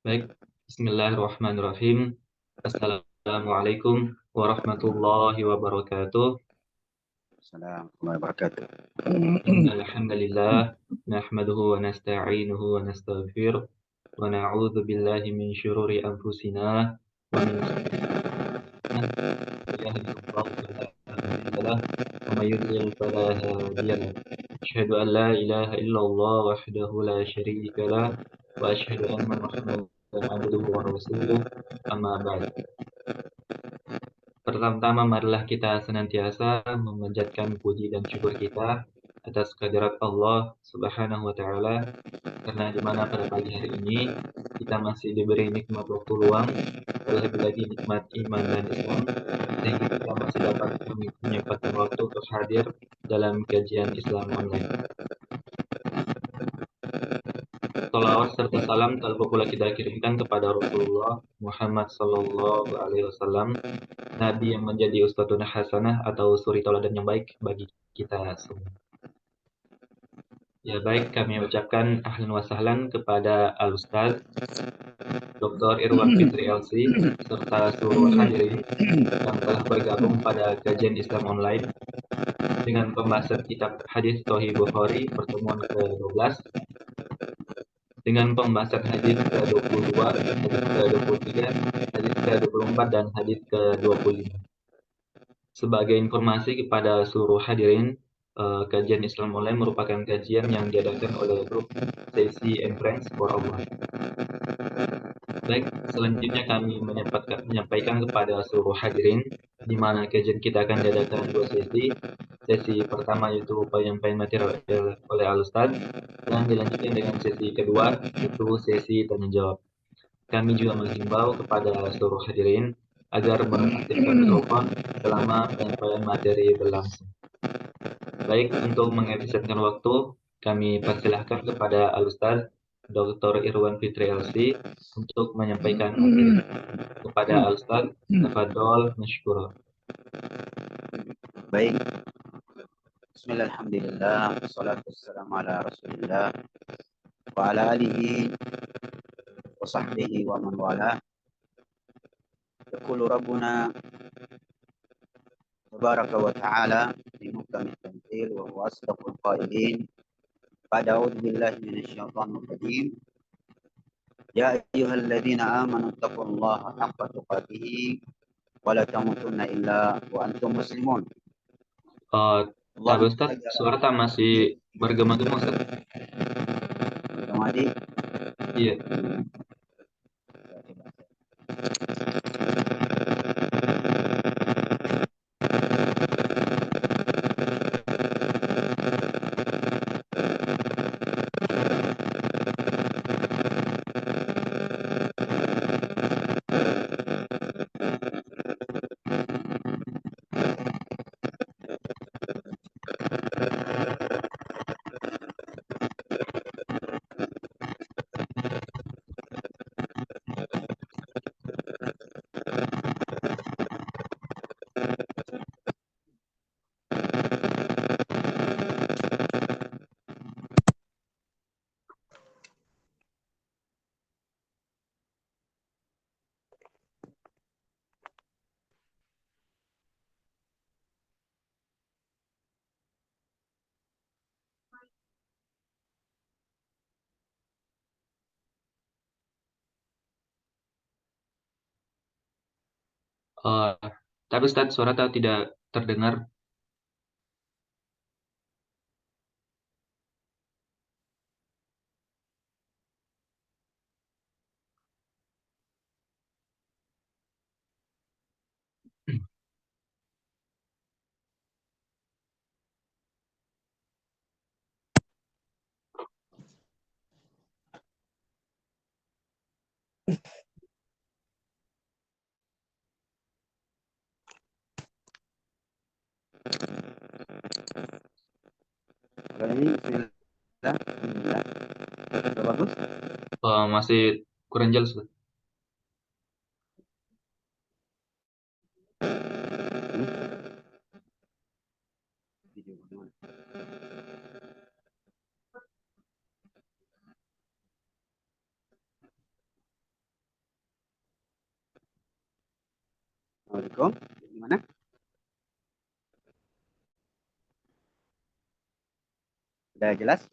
Baik, Bismillahirrahmanirrahim. Assalamualaikum warahmatullahi wabarakatuh. Assalamualaikum warahmatullahi wabarakatuh. Innal hamdalillah nahmaduhu wa nasta'inuhu wa nastaghfiruh wa na'udzu billahi min syururi anfusina wa min sayyi'ati a'malina. May yahdihillahu fala mudilla lahu wa may yudlil fala hadiya lahu. Asyhadu an la ilaha illallah wahdahu la syarika lah wa asyhadu anna Muhammadan abduhu wa rasuluh. Amma ba'd. Pertama-tama marilah kita senantiasa memanjatkan puji dan syukur kita atas kehadirat Allah Subhanahu wa taala, karena di mana pada pagi hari ini kita masih diberi nikmat waktu luang, terlebih lagi nikmat iman dan Islam, sehingga kita masih dapat menyempatkan waktu untuk hadir dalam kajian Islam online. Salawat serta salam telah pula kita kirimkan kepada Rasulullah Muhammad Sallallahu Alaihi Wasallam, Nabi yang menjadi uswatun hasanah atau suri tauladan yang baik bagi kita semua. Ya baik, kami ucapkan ahlan wa sahlan kepada Al-Ustaz Dr. Irwan Fitri LC serta seluruh hadirin yang telah bergabung pada kajian Islam online dengan pembahasan kitab Hadis Sahih Bukhari pertemuan ke-12 dengan pembahasan hadis ke-22, hadis ke-23, hadis ke-24 dan hadis ke-25. Sebagai informasi kepada seluruh hadirin, kajian Islam online merupakan kajian yang diadakan oleh grup Sesi and Friends for Allah. Baik, selanjutnya kami menyampaikan kepada seluruh hadirin di mana kajian kita akan diadakan dua sesi. Sesi pertama yaitu penyampaian materi oleh Al-Ustaz dan dilanjutkan dengan sesi kedua yaitu sesi tanya jawab. Kami juga menghimbau kepada seluruh hadirin agar mengaktifkan mikrofon selama penyampaian materi berlangsung. Baik, untuk mengefisienkan waktu, kami persilahkan kepada Al-Ustaz Dr. Irwan Fitri LC untuk menyampaikan materi. Kepada Al-Ustaz, tafadhol mashkura. Baik. Bismillahirrahmanirrahim. Wassalatu wassalamu ala Rasulillah wa ala alihi wa sahbihi wa man wala. Yaqulu Rabbuna tabaraka wa ta'ala fi muhkamit tanzil wa huwa asdaqul qailin. Ba'da a'udzu billahi minasyaitonir rajim. Ya ayyuhalladzina amanu taqullaha haqqa tuqatih wa la tamutunna illa wa antum muslimun. Tapi Ustaz, suara tak masih bergema-gema Ustaz? Kemadi? Iya. Tapi Ustaz, suara tak tidak terdengar. Kalau ini bismillah, alhamdulillah. Sudah bagus? Masih kurang jelas Ustaz. Video bagaimana? Assalamualaikum. Gimana? Sudah jelas?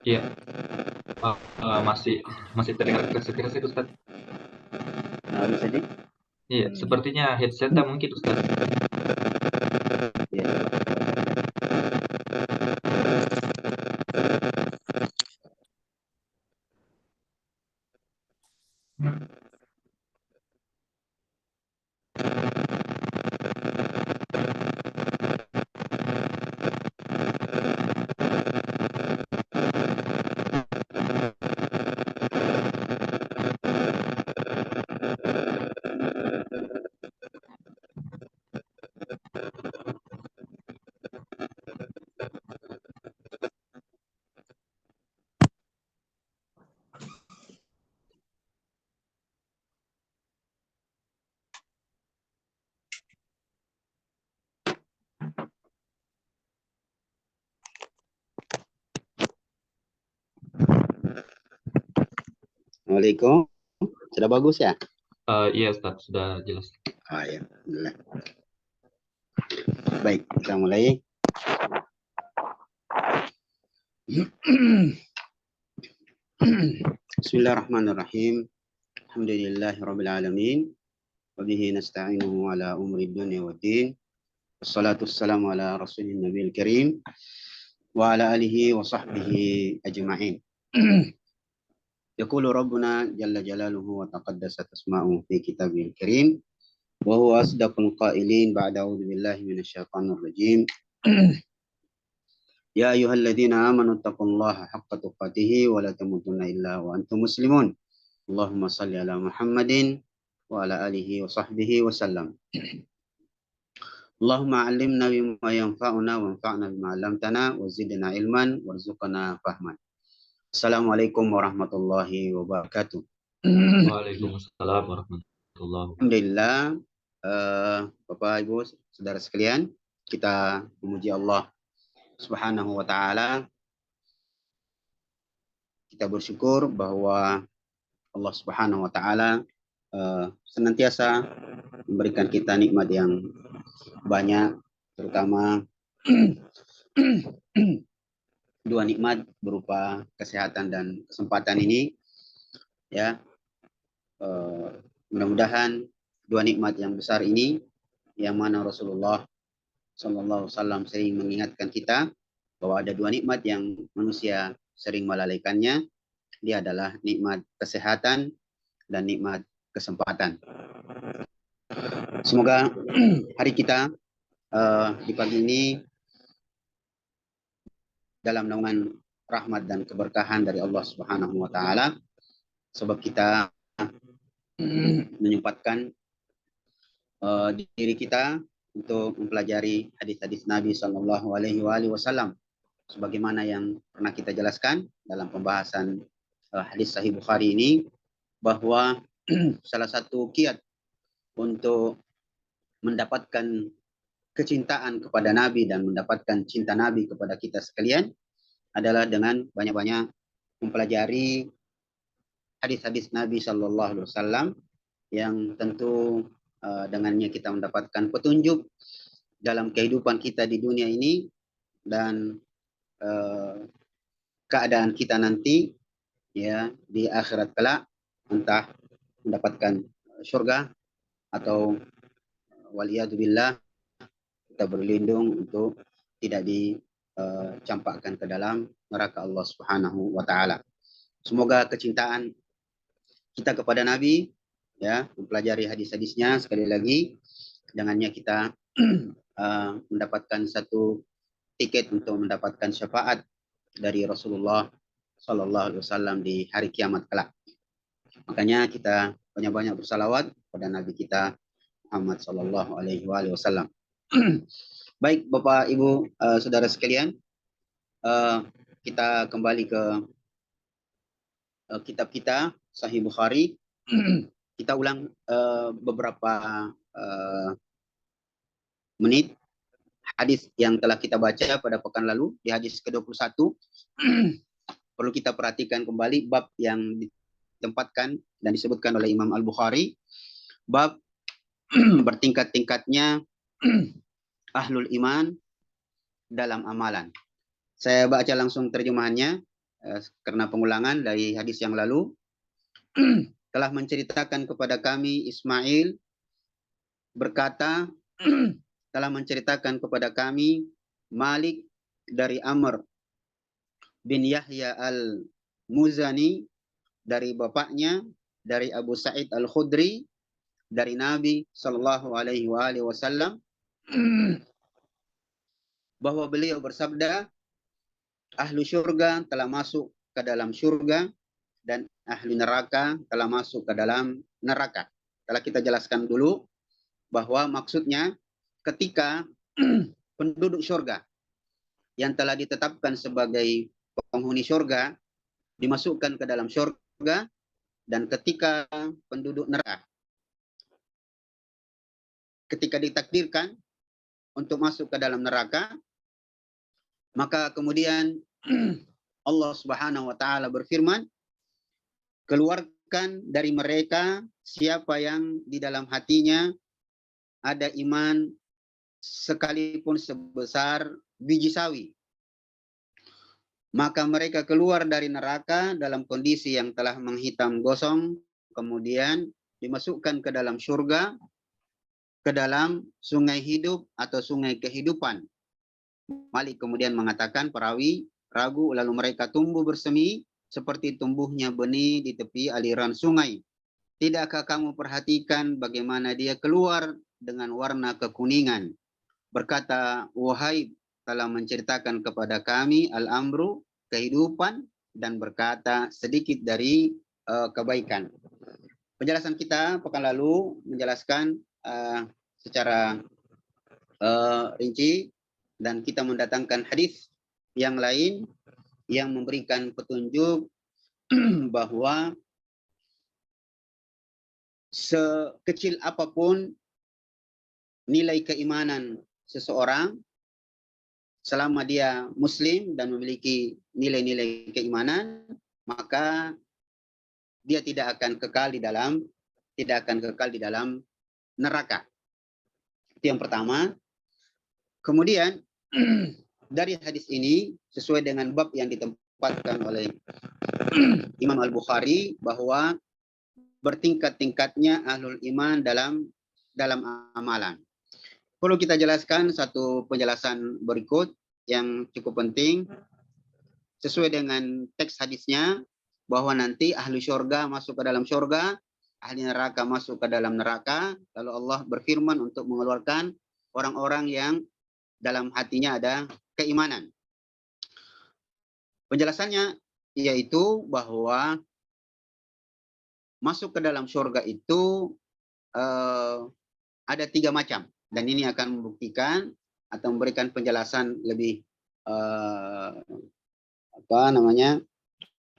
Iya, masih masih terdengar kresek-kresek Ustaz. Bisa di? Iya, sepertinya headsetnya mungkin Ustaz. Ya. Assalamualaikum. Sudah bagus ya? Iya Ustaz, sudah jelas. Ya. Alhamdulillah. Baik, kita mulai. Bismillahirrahmanirrahim. Alhamdulillahirabbil alamin. Wa bihi nasta'inuhu ala umuri dunya waddin. Wassalatu wassalamu ala rasulin nabiyil karim wa ala alihi wa sahbihi ajma'in. Yaqulu rabbuna jalla jalaluhu wa taqaddasat asma'uhu fi kitabihil karim wa huwa asdaqul qailin ba'da a'udzu billahi minasyaitonir rajim. Ya ayyuhalladzina amanu taqullaha haqqa tuqatih wa la tamutunna illa wa antum muslimun. Allahumma salli ala Muhammadin wa ala alihi wa sahbihi wa sallam. Allahumma 'allimna bima yanfa'una wanfa'na bima 'allamtana wa zidna ilman warzuqna fahman. Assalamualaikum warahmatullahi wabarakatuh. Waalaikumsalam warahmatullahi wabarakatuh. Alhamdulillah, Bapak Ibu saudara sekalian, kita memuji Allah Subhanahu wa taala. Kita bersyukur bahwa Allah Subhanahu wa taala senantiasa memberikan kita nikmat yang banyak, terutama dua nikmat berupa kesehatan dan kesempatan ini, ya. Mudah-mudahan dua nikmat yang besar ini, yang mana Rasulullah Sallallahu Alaihi Wasallam sering mengingatkan kita bahwa ada dua nikmat yang manusia sering melalaikannya. Dia adalah nikmat kesehatan dan nikmat kesempatan. Semoga hari kita di pagi ini dalam naungan rahmat dan keberkahan dari Allah Subhanahu wa taala, sebab kita menyempatkan diri kita untuk mempelajari hadis-hadis Nabi Sallallahu Alaihi Wasallam, sebagaimana yang pernah kita jelaskan dalam pembahasan hadis Sahih Bukhari ini, bahwa salah satu kiat untuk mendapatkan kecintaan kepada Nabi dan mendapatkan cinta Nabi kepada kita sekalian adalah dengan banyak-banyak mempelajari hadis-hadis Nabi Sallallahu Alaihi Wasallam, yang tentu dengannya kita mendapatkan petunjuk dalam kehidupan kita di dunia ini dan keadaan kita nanti, ya, di akhirat kelak, entah mendapatkan surga atau waliyadzubillah kita berlindung untuk tidak dicampakkan ke dalam neraka Allah Subhanahu wa taala. Semoga kecintaan kita kepada Nabi, ya, mempelajari hadis-hadisnya, sekali lagi dengannya kita mendapatkan satu tiket untuk mendapatkan syafaat dari Rasulullah Sallallahu Alaihi Wasallam di hari kiamat kelak. Makanya kita banyak-banyak bersalawat pada Nabi kita Muhammad Sallallahu Alaihi Wasallam. Baik Bapak Ibu saudara sekalian, kita kembali ke kitab kita Sahih Bukhari. Kita ulang beberapa menit hadis yang telah kita baca pada pekan lalu. Di hadis ke-21 perlu kita perhatikan kembali bab yang ditempatkan dan disebutkan oleh Imam Al-Bukhari, bab bertingkat-tingkatnya ahlul iman dalam amalan. Saya baca langsung terjemahannya karena pengulangan dari hadis yang lalu. Telah menceritakan kepada kami Ismail berkata, telah menceritakan kepada kami Malik dari Amr bin Yahya al-Muzani dari bapaknya, dari Abu Sa'id al-Khudri, dari Nabi Sallallahu Alaihi Wasallam, bahwa beliau bersabda, ahlu syurga telah masuk ke dalam syurga dan ahli neraka telah masuk ke dalam neraka. Telah kita jelaskan dulu bahwa maksudnya ketika penduduk syurga yang telah ditetapkan sebagai penghuni syurga dimasukkan ke dalam syurga, dan ketika penduduk neraka ketika ditakdirkan untuk masuk ke dalam neraka, maka kemudian Allah Subhanahu wa taala berfirman, keluarkan dari mereka siapa yang di dalam hatinya ada iman sekalipun sebesar biji sawi. Maka mereka keluar dari neraka dalam kondisi yang telah menghitam gosong, kemudian dimasukkan ke dalam surga, ke dalam sungai hidup atau sungai kehidupan. Malik kemudian mengatakan, perawi ragu, lalu mereka tumbuh bersemi seperti tumbuhnya benih di tepi aliran sungai. Tidakkah kamu perhatikan bagaimana dia keluar dengan warna kekuningan? Berkata Wahib, telah menceritakan kepada kami al-amru, kehidupan, dan berkata sedikit dari kebaikan. Penjelasan kita pekan lalu menjelaskan secara rinci, dan kita mendatangkan hadis yang lain yang memberikan petunjuk bahwa sekecil apapun nilai keimanan seseorang, selama dia muslim dan memiliki nilai-nilai keimanan, maka dia tidak akan kekal di dalam neraka. Itu yang pertama. Kemudian dari hadis ini sesuai dengan bab yang ditempatkan oleh Imam Al-Bukhari bahwa bertingkat-tingkatnya ahlul iman dalam amalan. Perlu kita jelaskan satu penjelasan berikut yang cukup penting sesuai dengan teks hadisnya, bahwa nanti ahli syurga masuk ke dalam syurga, ahli neraka masuk ke dalam neraka, lalu Allah berfirman untuk mengeluarkan orang-orang yang dalam hatinya ada keimanan. Penjelasannya yaitu bahwa masuk ke dalam syurga itu ada 3 macam. Dan ini akan membuktikan atau memberikan penjelasan lebih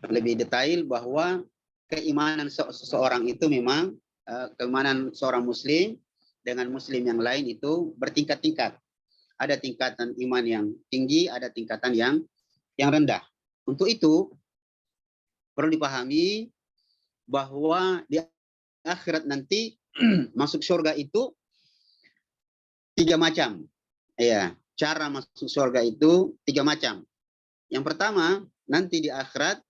lebih detail bahwa keimanan seseorang itu memang keimanan seorang muslim dengan muslim yang lain itu bertingkat-tingkat. Ada tingkatan iman yang tinggi, ada tingkatan yang rendah. Untuk itu perlu dipahami bahwa di akhirat nanti masuk surga itu 3 macam. Ya, cara masuk surga itu 3 macam. Yang pertama, nanti di akhirat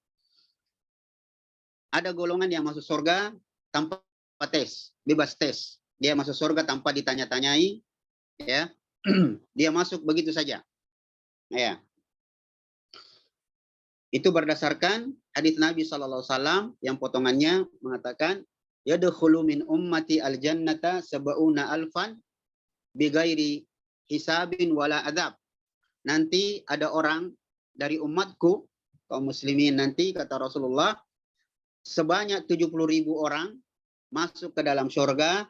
ada golongan yang masuk surga tanpa tes, bebas tes. Dia masuk surga tanpa ditanya-tanyai, ya. Dia masuk begitu saja. Ya. Itu berdasarkan hadis Nabi SAW yang potongannya mengatakan, yadkhulu min ummati al-jannata sab'una alfan bighairi hisabin wala adab. Nanti ada orang dari umatku kaum muslimin nanti, kata Rasulullah, sebanyak 70.000 orang masuk ke dalam surga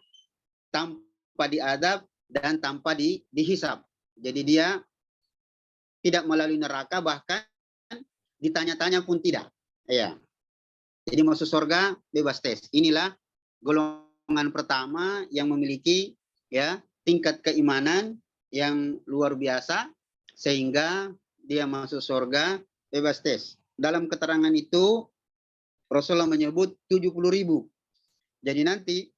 tanpa diadab dan tanpa dihisab. Jadi dia tidak melalui neraka, bahkan ditanya-tanya pun tidak. Ya. Jadi masuk surga bebas tes. Inilah golongan pertama yang memiliki ya tingkat keimanan yang luar biasa sehingga dia masuk surga bebas tes. Dalam keterangan itu Rasulullah menyebut 70.000. Jadi nanti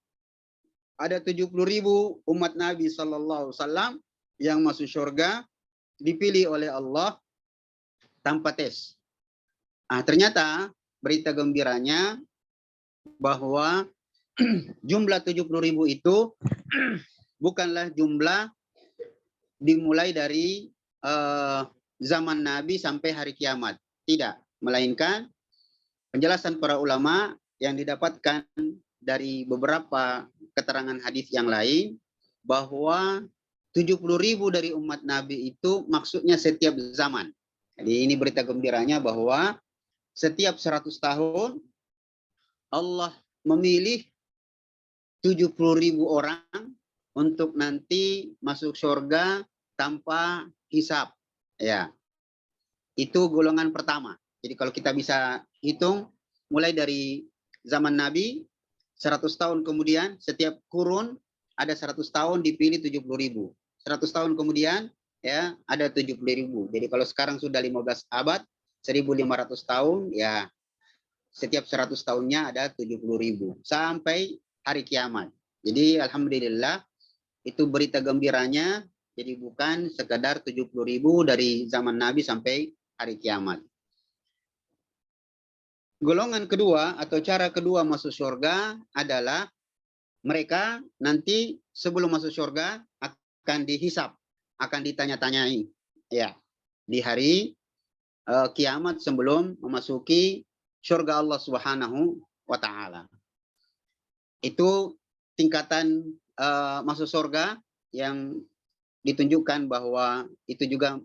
ada 70.000 umat Nabi Sallallahu Alaihi Wasallam yang masuk surga, dipilih oleh Allah tanpa tes. Ternyata berita gembiranya bahwa jumlah 70.000 itu bukanlah jumlah dimulai dari zaman Nabi sampai hari kiamat. Tidak, melainkan penjelasan para ulama yang didapatkan dari beberapa keterangan hadis yang lain bahwa 70.000 dari umat Nabi itu maksudnya setiap zaman. Jadi ini berita gembiranya bahwa setiap 100 tahun Allah memilih 70.000 orang untuk nanti masuk surga tanpa hisab. Ya, itu golongan pertama. Jadi kalau kita bisa hitung mulai dari zaman Nabi 100 tahun kemudian setiap kurun ada 100 tahun dipilih 70.000. 100 tahun kemudian ya ada 70.000. Jadi kalau sekarang sudah 15 abad, 1.500 tahun ya setiap 100 tahunnya ada 70.000 sampai hari kiamat. Jadi alhamdulillah itu berita gembiranya. Jadi bukan sekadar 70.000 dari zaman Nabi sampai hari kiamat. Golongan kedua atau cara kedua masuk surga adalah mereka nanti sebelum masuk surga akan dihisap, akan ditanya-tanyai ya di hari kiamat sebelum memasuki surga Allah Subhanahu wa taala. Itu tingkatan masuk surga yang ditunjukkan bahwa itu juga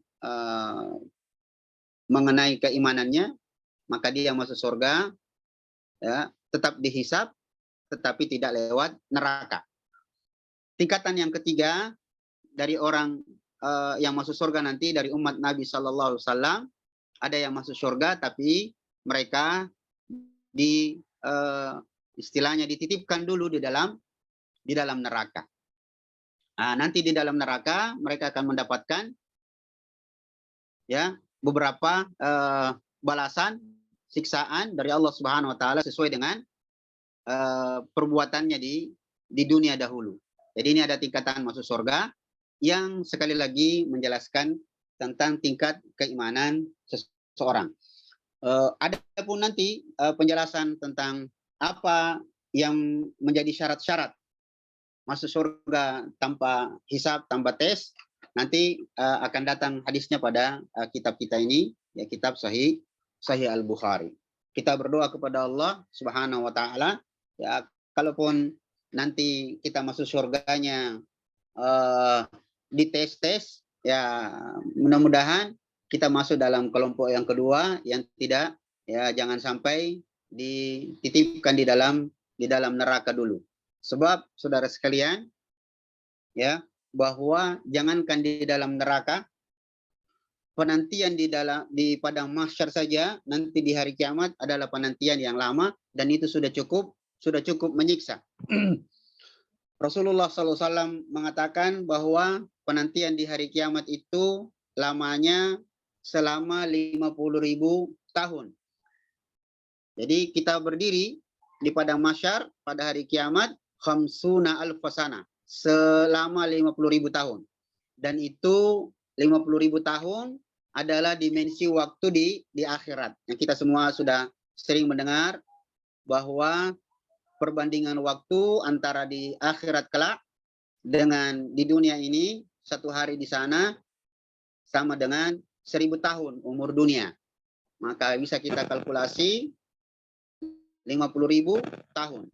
mengenai keimanannya, maka dia masuk surga ya, tetap dihisap tetapi tidak lewat neraka. Tingkatan yang ketiga dari orang yang masuk surga nanti dari umat Nabi Sallallahu Alaihi Wasallam, ada yang masuk surga tapi mereka istilahnya dititipkan dulu di dalam neraka. Nanti di dalam neraka mereka akan mendapatkan ya beberapa balasan siksaan dari Allah Subhanahu wa taala sesuai dengan perbuatannya di dunia dahulu. Jadi ini ada tingkatan masuk surga yang sekali lagi menjelaskan tentang tingkat keimanan seseorang. Ada pun nanti penjelasan tentang apa yang menjadi syarat-syarat masuk surga tanpa hisab, tanpa tes. Nanti akan datang hadisnya pada kitab kita ini, ya kitab Sahih Al-Bukhari. Kita berdoa kepada Allah Subhanahu wa taala ya, kalaupun nanti kita masuk surganya dites-tes ya, mudah-mudahan kita masuk dalam kelompok yang kedua yang tidak ya, jangan sampai dititipkan di dalam neraka dulu. Sebab saudara sekalian ya, bahwa jangankan di dalam neraka, penantian di padang mahsyar saja nanti di hari kiamat adalah penantian yang lama dan itu sudah cukup menyiksa. Rasulullah SAW mengatakan bahwa penantian di hari kiamat itu lamanya selama 50.000 tahun. Jadi kita berdiri di padang mahsyar pada hari kiamat khamsuna alfasana selama 50.000 tahun. Dan itu 50.000 tahun adalah dimensi waktu di akhirat. Yang kita semua sudah sering mendengar bahwa perbandingan waktu antara di akhirat kelak dengan di dunia ini, satu hari di sana sama dengan 1000 tahun umur dunia. Maka bisa kita kalkulasi 50.000 tahun.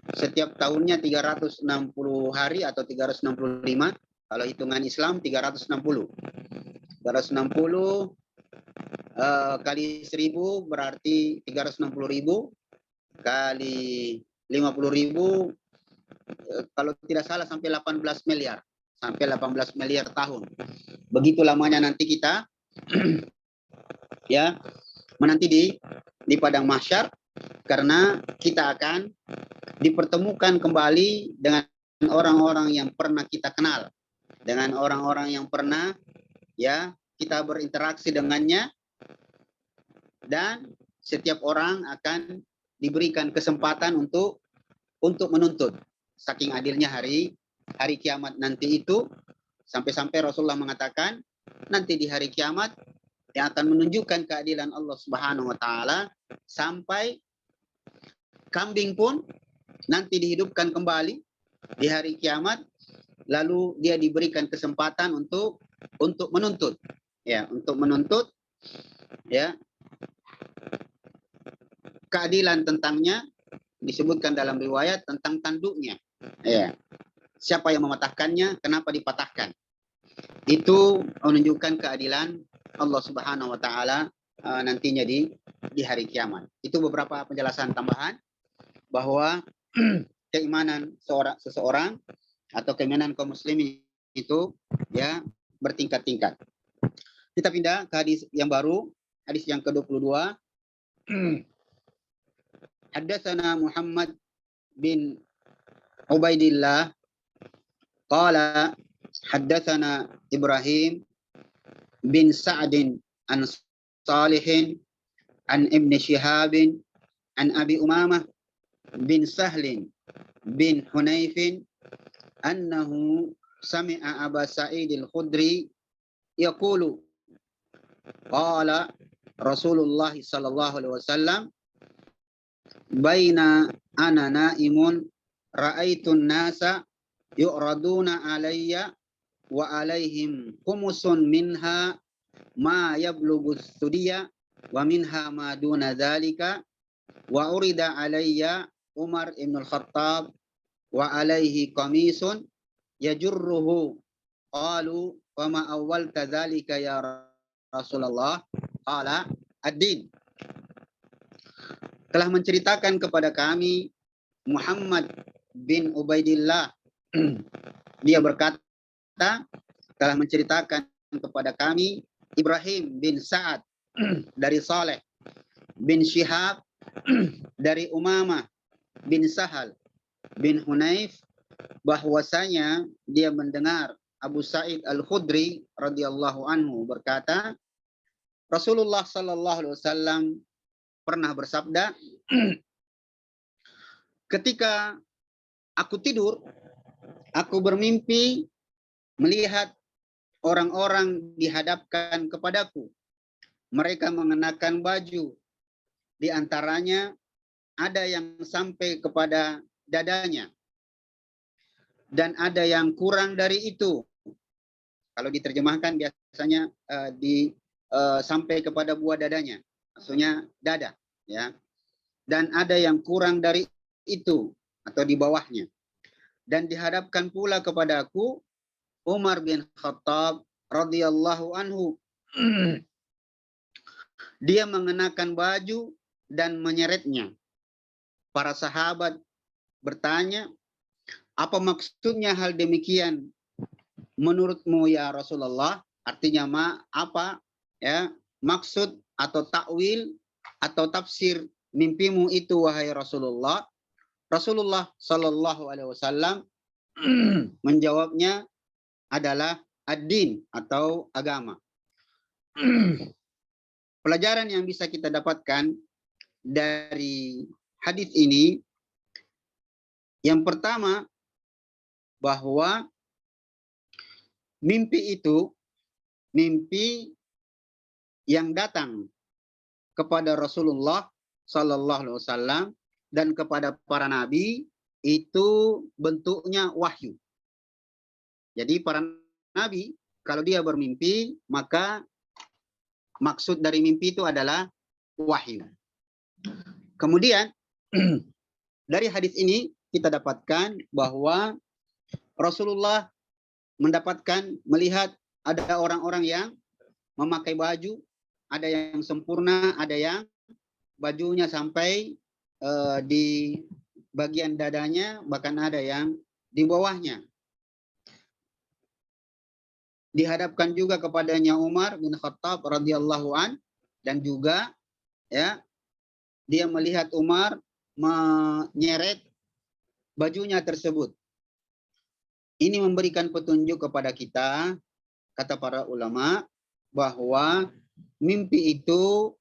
Setiap tahunnya 360 hari atau 365. Kalau hitungan Islam 360. 360 kali 1000 berarti 360.000 kali 50.000 kalau tidak salah sampai 18 miliar. Sampai 18 miliar tahun. Begitu lamanya nanti kita ya menanti di padang mahsyar, karena kita akan dipertemukan kembali dengan orang-orang yang pernah kita kenal, dengan orang-orang yang pernah ya kita berinteraksi dengannya, dan setiap orang akan diberikan kesempatan untuk menuntut. Saking adilnya hari kiamat nanti itu, sampai-sampai Rasulullah mengatakan nanti di hari kiamat yang akan menunjukkan keadilan Allah Subhanahu wa taala, sampai kambing pun nanti dihidupkan kembali di hari kiamat, lalu dia diberikan kesempatan untuk menuntut, ya, untuk menuntut, ya, keadilan tentangnya. Disebutkan dalam riwayat tentang tanduknya, ya, siapa yang mematahkannya, kenapa dipatahkan. Itu menunjukkan keadilan Allah Subhanahu wa taala nantinya di hari kiamat. Itu beberapa penjelasan tambahan bahwa keimanan seseorang atau keimanan kaum muslimin itu, ya, bertingkat-tingkat. Kita pindah ke hadis yang baru, hadis yang ke-22. Haddatsana Muhammad bin Ubaidillah qala haddatsana Ibrahim bin Sa'd an Salihin an Ibn Shihab an Abi Umamah bin Sahl bin Hunayf annahu sami'a Aba Sa'id al-Khudri yaqulu qala Rasulullah sallallahu alaihi wasallam baina ana naimun ra'aitun nasa yu'raduna alayya wa alaihim khumusun minha ma yablughu thudiya wa minha ma duna dhalika wa urida alayya Umar ibn al-Khattab wa alaihi qamisun yajurruhu qalu wa ma awwalta dhalika ya Rasulullah qala ad-din. Telah menceritakan kepada kami Muhammad bin Ubaidillah, dia berkata telah menceritakan kepada kami Ibrahim bin Sa'ad dari Saleh bin Shihab dari Umamah bin Sahal bin Hunayf, bahwasanya dia mendengar Abu Sa'id al-Khudri radhiyallahu anhu berkata, Rasulullah sallallahu alaihi wasallam pernah bersabda, ketika aku tidur, aku bermimpi melihat orang-orang dihadapkan kepadaku. Mereka mengenakan baju, di antaranya ada yang sampai kepada dadanya, dan ada yang kurang dari itu. Kalau diterjemahkan biasanya sampai kepada buah dadanya, maksudnya dada, ya. Dan ada yang kurang dari itu atau di bawahnya. Dan dihadapkan pula kepadaku Umar bin Khattab radhiyallahu anhu. Dia mengenakan baju dan menyeretnya. Para sahabat bertanya, apa maksudnya hal demikian menurutmu ya Rasulullah? Artinya apa, ya, maksud atau takwil atau tafsir mimpimu itu wahai Rasulullah? Rasulullah sallallahu alaihi wasallam menjawabnya adalah ad-din atau agama. Pelajaran yang bisa kita dapatkan dari hadis ini, yang pertama, bahwa mimpi itu mimpi yang datang kepada Rasulullah sallallahu alaihi wasallam dan kepada para nabi itu bentuknya wahyu. Jadi para nabi kalau dia bermimpi, maka maksud dari mimpi itu adalah wahyu. Kemudian dari hadis ini kita dapatkan bahwa Rasulullah melihat ada orang-orang yang memakai baju, ada yang sempurna, ada yang bajunya sampai di bagian dadanya, bahkan ada yang di bawahnya. Dihadapkan juga kepadanya Umar bin Khattab radhiyallahu an, dan juga, ya, dia melihat Umar menyeret bajunya tersebut. Ini memberikan petunjuk kepada kita, kata para ulama, bahwa mimpi itu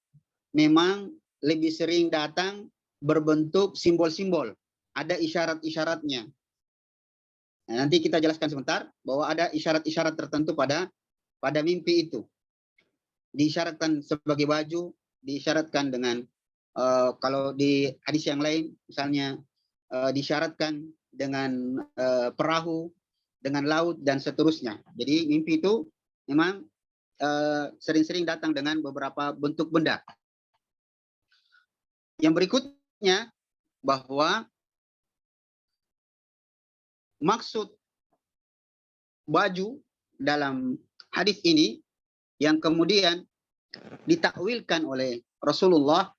memang lebih sering datang berbentuk simbol-simbol, ada isyarat-isyaratnya. Nah, nanti kita jelaskan sebentar bahwa ada isyarat-isyarat tertentu pada mimpi itu. Diisyaratkan sebagai baju, diisyaratkan dengan kalau di hadis yang lain misalnya disyaratkan dengan perahu, dengan laut dan seterusnya. Jadi mimpi itu memang sering-sering datang dengan beberapa bentuk benda. Yang berikutnya bahwa maksud baju dalam hadis ini yang kemudian ditakwilkan oleh Rasulullah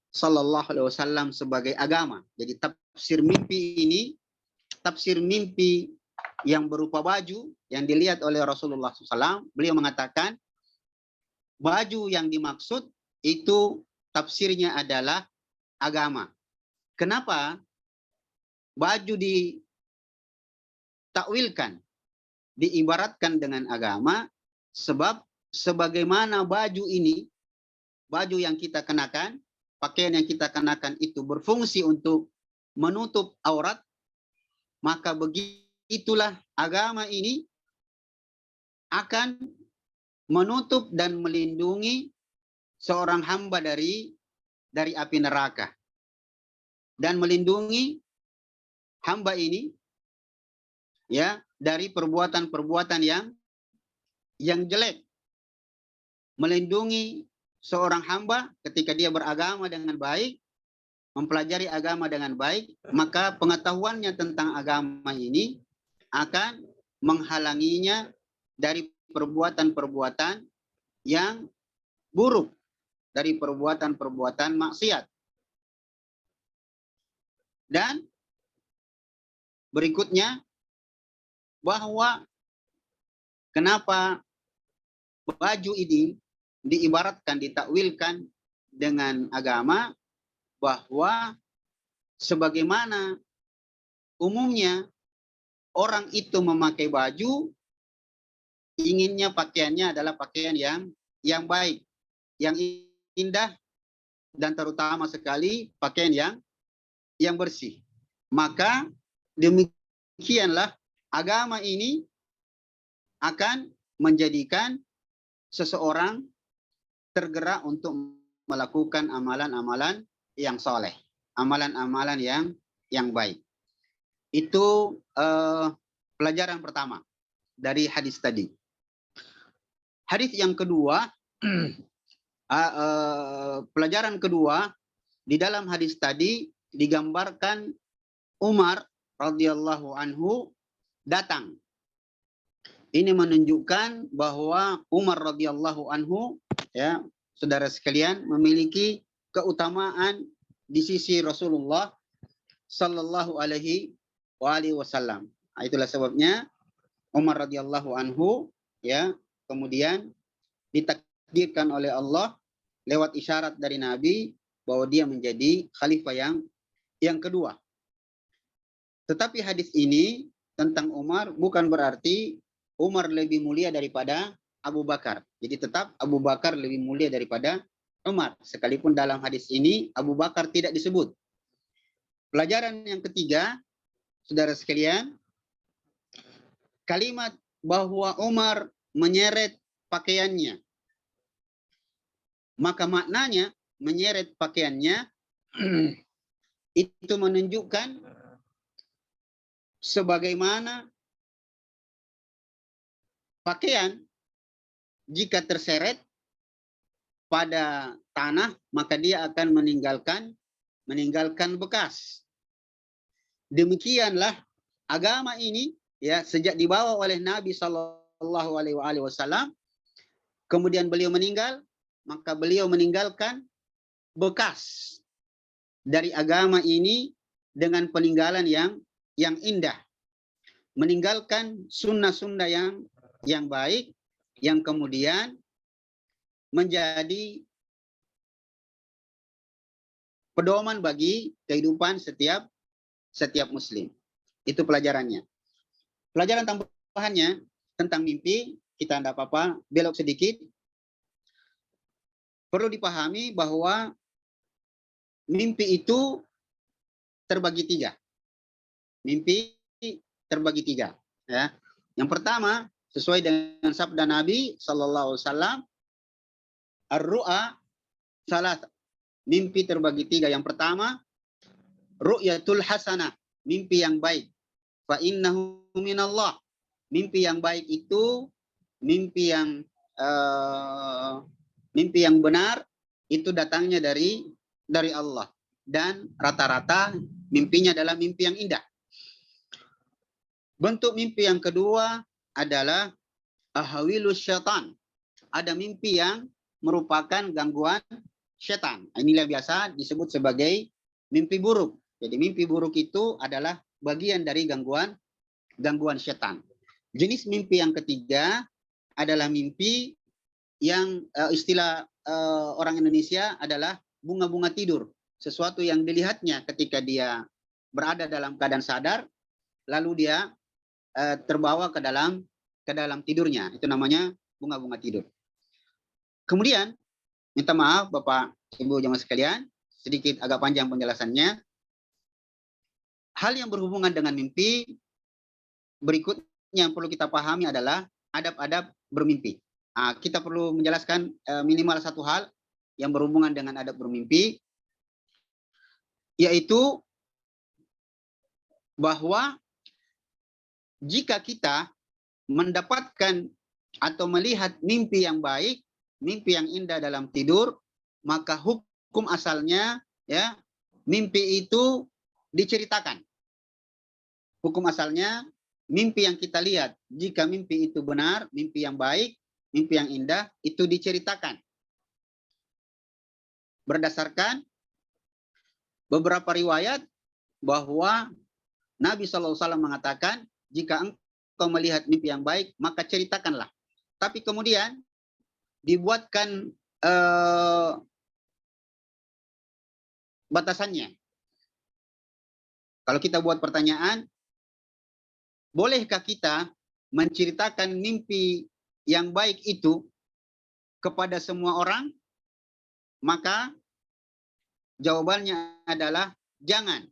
Sallallahu Alaihi Wasallam sebagai agama. Jadi tafsir mimpi ini, tafsir mimpi yang berupa baju yang dilihat oleh Rasulullah SAW, beliau mengatakan baju yang dimaksud itu tafsirnya adalah agama. Kenapa baju ditakwilkan, diibaratkan dengan agama? Sebab sebagaimana baju ini, baju yang kita kenakan, pakaian yang kita kenakan itu berfungsi untuk menutup aurat, maka begitulah agama ini akan menutup dan melindungi seorang hamba dari api neraka, dan melindungi hamba ini ya dari perbuatan-perbuatan yang jelek, melindungi seorang hamba ketika dia beragama dengan baik, mempelajari agama dengan baik, maka pengetahuannya tentang agama ini akan menghalanginya dari perbuatan-perbuatan yang buruk, dari perbuatan-perbuatan maksiat. Dan berikutnya bahwa kenapa baju ini diibaratkan, ditakwilkan dengan agama, bahwa sebagaimana umumnya orang itu memakai baju, inginnya pakaiannya adalah pakaian yang baik, yang indah, dan terutama sekali pakaian yang bersih. Maka demikianlah agama ini akan menjadikan seseorang tergerak untuk melakukan amalan-amalan yang soleh, amalan-amalan yang baik. Itu pelajaran pertama dari hadis tadi. Hadis yang kedua, pelajaran kedua, di dalam hadis tadi digambarkan Umar radhiyallahu anhu datang. Ini menunjukkan bahwa Umar radhiyallahu anhu, ya saudara sekalian, memiliki keutamaan di sisi Rasulullah Sallallahu Alaihi Wasallam. Itulah sebabnya Umar radhiyallahu anhu ya kemudian ditakdirkan oleh Allah lewat isyarat dari Nabi bahwa dia menjadi khalifah yang kedua. Tetapi hadis ini tentang Umar bukan berarti Umar lebih mulia daripada Abu Bakar. Jadi tetap Abu Bakar lebih mulia daripada Umar. Sekalipun dalam hadis ini Abu Bakar tidak disebut. Pelajaran yang ketiga, saudara sekalian, kalimat bahwa Umar menyeret pakaiannya. Maka maknanya menyeret pakaiannya itu menunjukkan sebagaimana pakaian jika terseret pada tanah maka dia akan meninggalkan bekas. Demikianlah agama ini ya sejak dibawa oleh Nabi Sallallahu Alaihi Wasallam, kemudian beliau meninggal, maka beliau meninggalkan bekas dari agama ini dengan peninggalan yang indah, meninggalkan sunnah-sunnah yang baik, yang kemudian menjadi pedoman bagi kehidupan setiap muslim. Itu pelajarannya. Pelajaran tambahannya tentang mimpi, kita tidak apa-apa belok sedikit. Perlu dipahami bahwa mimpi itu terbagi tiga. Mimpi terbagi tiga. Ya. Yang pertama, sesuai dengan sabda Nabi Sallallahu Alaihi Wasallam, ar-ru'a salah. Mimpi terbagi tiga. Yang pertama, ru'yatul hasanah, mimpi yang baik. Fa innahu minallah. Mimpi yang baik itu mimpi yang benar, itu datangnya dari Allah, dan rata-rata mimpinya adalah mimpi yang indah. Bentuk mimpi yang kedua adalah ahwilus syaitan. Ada mimpi yang merupakan gangguan setan. Inilah biasa disebut sebagai mimpi buruk. Jadi mimpi buruk itu adalah bagian dari gangguan setan. Jenis mimpi yang ketiga adalah mimpi yang istilah orang Indonesia adalah bunga-bunga tidur. Sesuatu yang dilihatnya ketika dia berada dalam keadaan sadar, lalu dia terbawa ke dalam tidurnya. Itu namanya bunga-bunga tidur. Kemudian, minta maaf Bapak Ibu jemaah sekalian, sedikit agak panjang penjelasannya. Hal yang berhubungan dengan mimpi berikutnya yang perlu kita pahami adalah adab-adab bermimpi. Kita perlu menjelaskan minimal satu hal yang berhubungan dengan adab bermimpi, yaitu bahwa jika kita mendapatkan atau melihat mimpi yang baik, mimpi yang indah dalam tidur, maka hukum asalnya ya mimpi itu diceritakan. Hukum asalnya mimpi yang kita lihat, jika mimpi itu benar, mimpi yang baik, mimpi yang indah, itu diceritakan. Berdasarkan beberapa riwayat bahwa Nabi SAW mengatakan, jika engkau melihat mimpi yang baik, maka ceritakanlah. Tapi kemudian dibuatkan batasannya. Kalau kita buat pertanyaan, bolehkah kita menceritakan mimpi yang baik itu kepada semua orang? Maka jawabannya adalah jangan.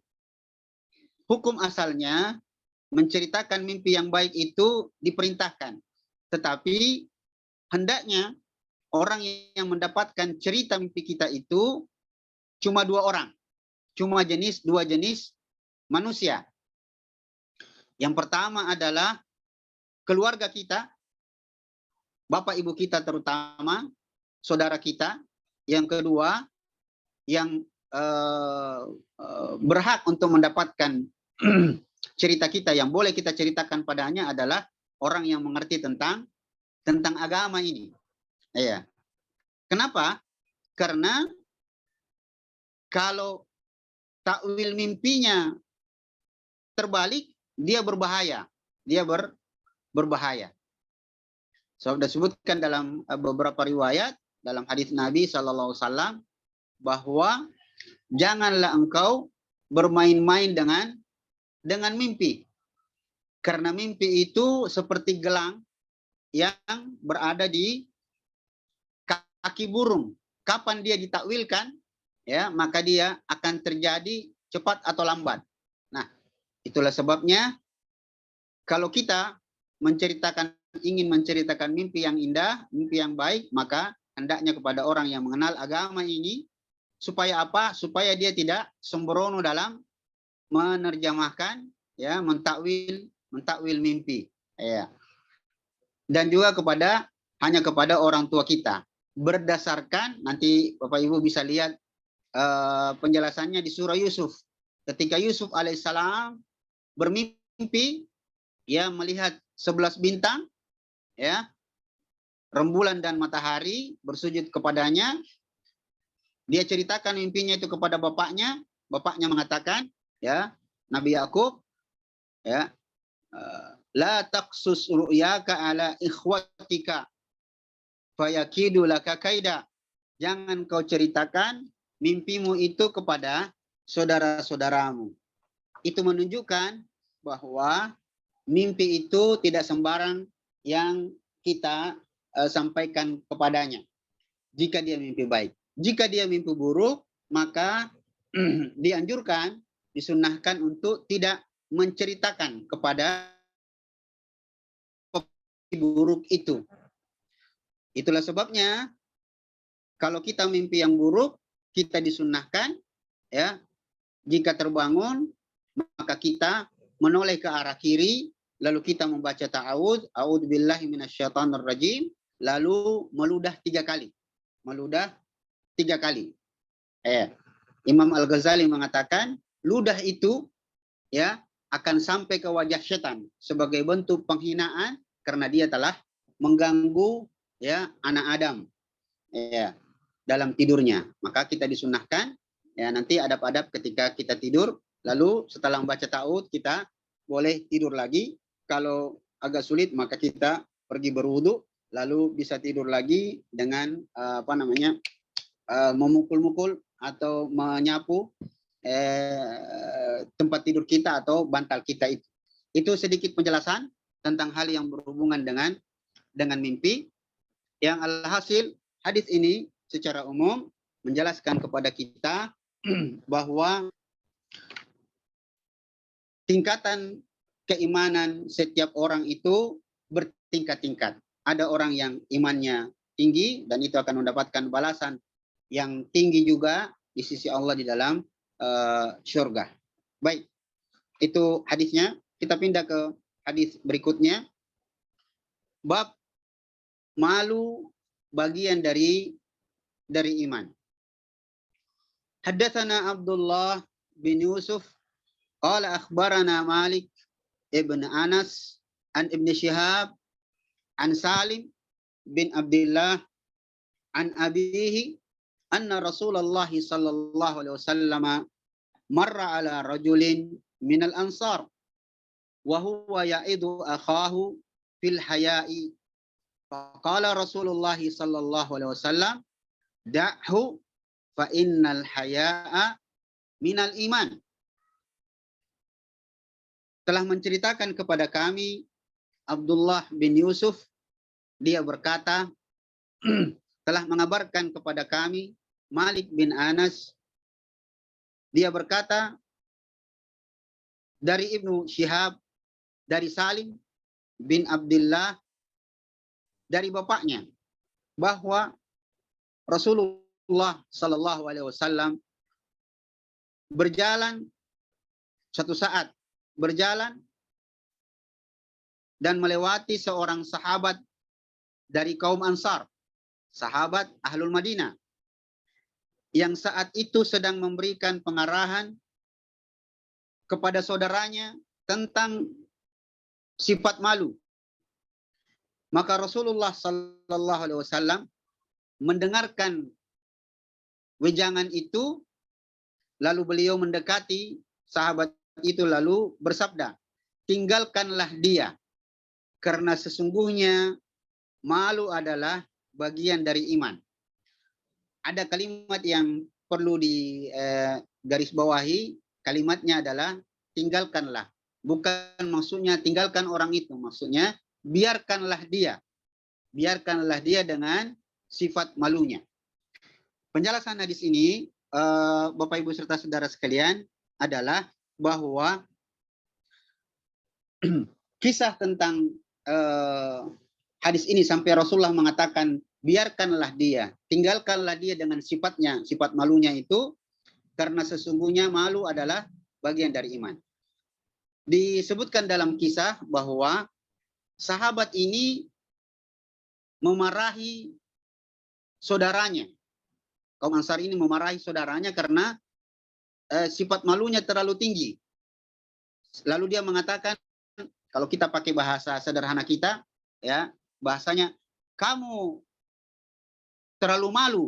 Hukum asalnya menceritakan mimpi yang baik itu diperintahkan. Tetapi hendaknya orang yang mendapatkan cerita mimpi kita itu cuma dua orang. Cuma dua jenis manusia. Yang pertama adalah keluarga kita, bapak ibu kita terutama, saudara kita. Yang kedua, yang berhak untuk mendapatkan cerita kita, yang boleh kita ceritakan padanya adalah orang yang mengerti tentang agama ini. Ya. Kenapa? Karena kalau takwil mimpinya terbalik, dia berbahaya. Dia berbahaya. Sudah disebutkan dalam beberapa riwayat, dalam hadis Nabi SAW, bahwa janganlah engkau bermain-main dengan mimpi. Karena mimpi itu seperti gelang yang berada di kaki burung. Kapan dia ditakwilkan, ya, maka dia akan terjadi cepat atau lambat. Nah, itulah sebabnya kalau kita ingin menceritakan mimpi yang indah, mimpi yang baik, maka hendaknya kepada orang yang mengenal agama ini, supaya apa? Supaya dia tidak sembrono dalam menerjemahkan, ya, mentakwil mimpi, ya. Dan juga hanya kepada orang tua kita. Berdasarkan, nanti Bapak Ibu bisa lihat penjelasannya di surah Yusuf. Ketika Yusuf alaihissalam bermimpi, ya, melihat 11 bintang, ya, rembulan dan matahari bersujud kepadanya. Dia ceritakan mimpinya itu kepada bapaknya. Bapaknya mengatakan, ya, Nabi Yakub, ya, la taqsus ru'yaka ala ikhwatika fayakidu laka kaida. Jangan kau ceritakan mimpimu itu kepada saudara-saudaramu. Itu menunjukkan bahwa mimpi itu tidak sembarang yang kita sampaikan kepadanya. Jika dia mimpi baik. Jika dia mimpi buruk, maka dianjurkan disunnahkan untuk tidak menceritakan kepada buruk itu. Itulah sebabnya kalau kita mimpi yang buruk, kita disunnahkan ya, jika terbangun maka kita menoleh ke arah kiri, lalu kita membaca ta'awudz, a'udzubillahi minasyaitonirrajim, lalu meludah 3 kali. Meludah 3 kali. Imam Al-Ghazali mengatakan ludah itu ya akan sampai ke wajah setan sebagai bentuk penghinaan karena dia telah mengganggu ya anak Adam ya dalam tidurnya. Maka kita disunahkan ya nanti adab-adab ketika kita tidur, lalu setelah membaca ta'awudz kita boleh tidur lagi. Kalau agak sulit maka kita pergi berwudu, lalu bisa tidur lagi dengan memukul-mukul atau menyapu tempat tidur kita atau bantal kita itu. Itu sedikit penjelasan tentang hal yang berhubungan dengan mimpi. Yang alhasil hadis ini secara umum menjelaskan kepada kita bahwa tingkatan keimanan setiap orang itu bertingkat-tingkat. Ada orang yang imannya tinggi dan itu akan mendapatkan balasan yang tinggi juga di sisi Allah di dalam surga. Baik, itu hadisnya. Kita pindah ke hadis berikutnya. Bab malu bagian dari iman. Haddatsana Abdullah bin Yusuf qala akhbarana Malik ibn Anas an Ibn Shihab an Salim bin Abdullah an abihi anna Rasulullah sallallahu alaihi wasallam marra ala rajulin min al-ansar wa huwa ya'idu akhahu fil haya'i faqala Rasulullah sallallahu alaihi wasallam da'hu fa innal haya'a minal iman. Telah menceritakan kepada kami Abdullah bin Yusuf, dia berkata telah mengabarkan kepada kami Malik bin Anas, dia berkata dari Ibnu Syihab, dari Salim bin Abdullah, dari bapaknya, bahwa Rasulullah Sallallahu Alaihi Wasallam berjalan satu saat, berjalan dan melewati seorang sahabat dari kaum Ansar, sahabat Ahlul Madinah, yang saat itu sedang memberikan pengarahan kepada saudaranya tentang sifat malu. Maka Rasulullah Sallallahu Alaihi Wasallam mendengarkan wejangan itu, lalu beliau mendekati sahabat itu lalu bersabda, tinggalkanlah dia, karena sesungguhnya malu adalah bagian dari iman. Ada kalimat yang perlu di garis bawahi, kalimatnya adalah tinggalkanlah. Bukan maksudnya tinggalkan orang itu, maksudnya biarkanlah dia dengan sifat malunya. Penjelasan hadis ini, Bapak Ibu serta saudara sekalian, adalah bahwa kisah tentang hadis ini sampai Rasulullah mengatakan biarkanlah dia, tinggalkanlah dia dengan sifatnya, sifat malunya itu, karena sesungguhnya malu adalah bagian dari iman. Disebutkan dalam kisah bahwa sahabat ini memarahi saudaranya. Kaum Ansar ini memarahi saudaranya karena sifat malunya terlalu tinggi. Lalu dia mengatakan, kalau kita pakai bahasa sederhana kita, ya bahasanya, kamu terlalu malu,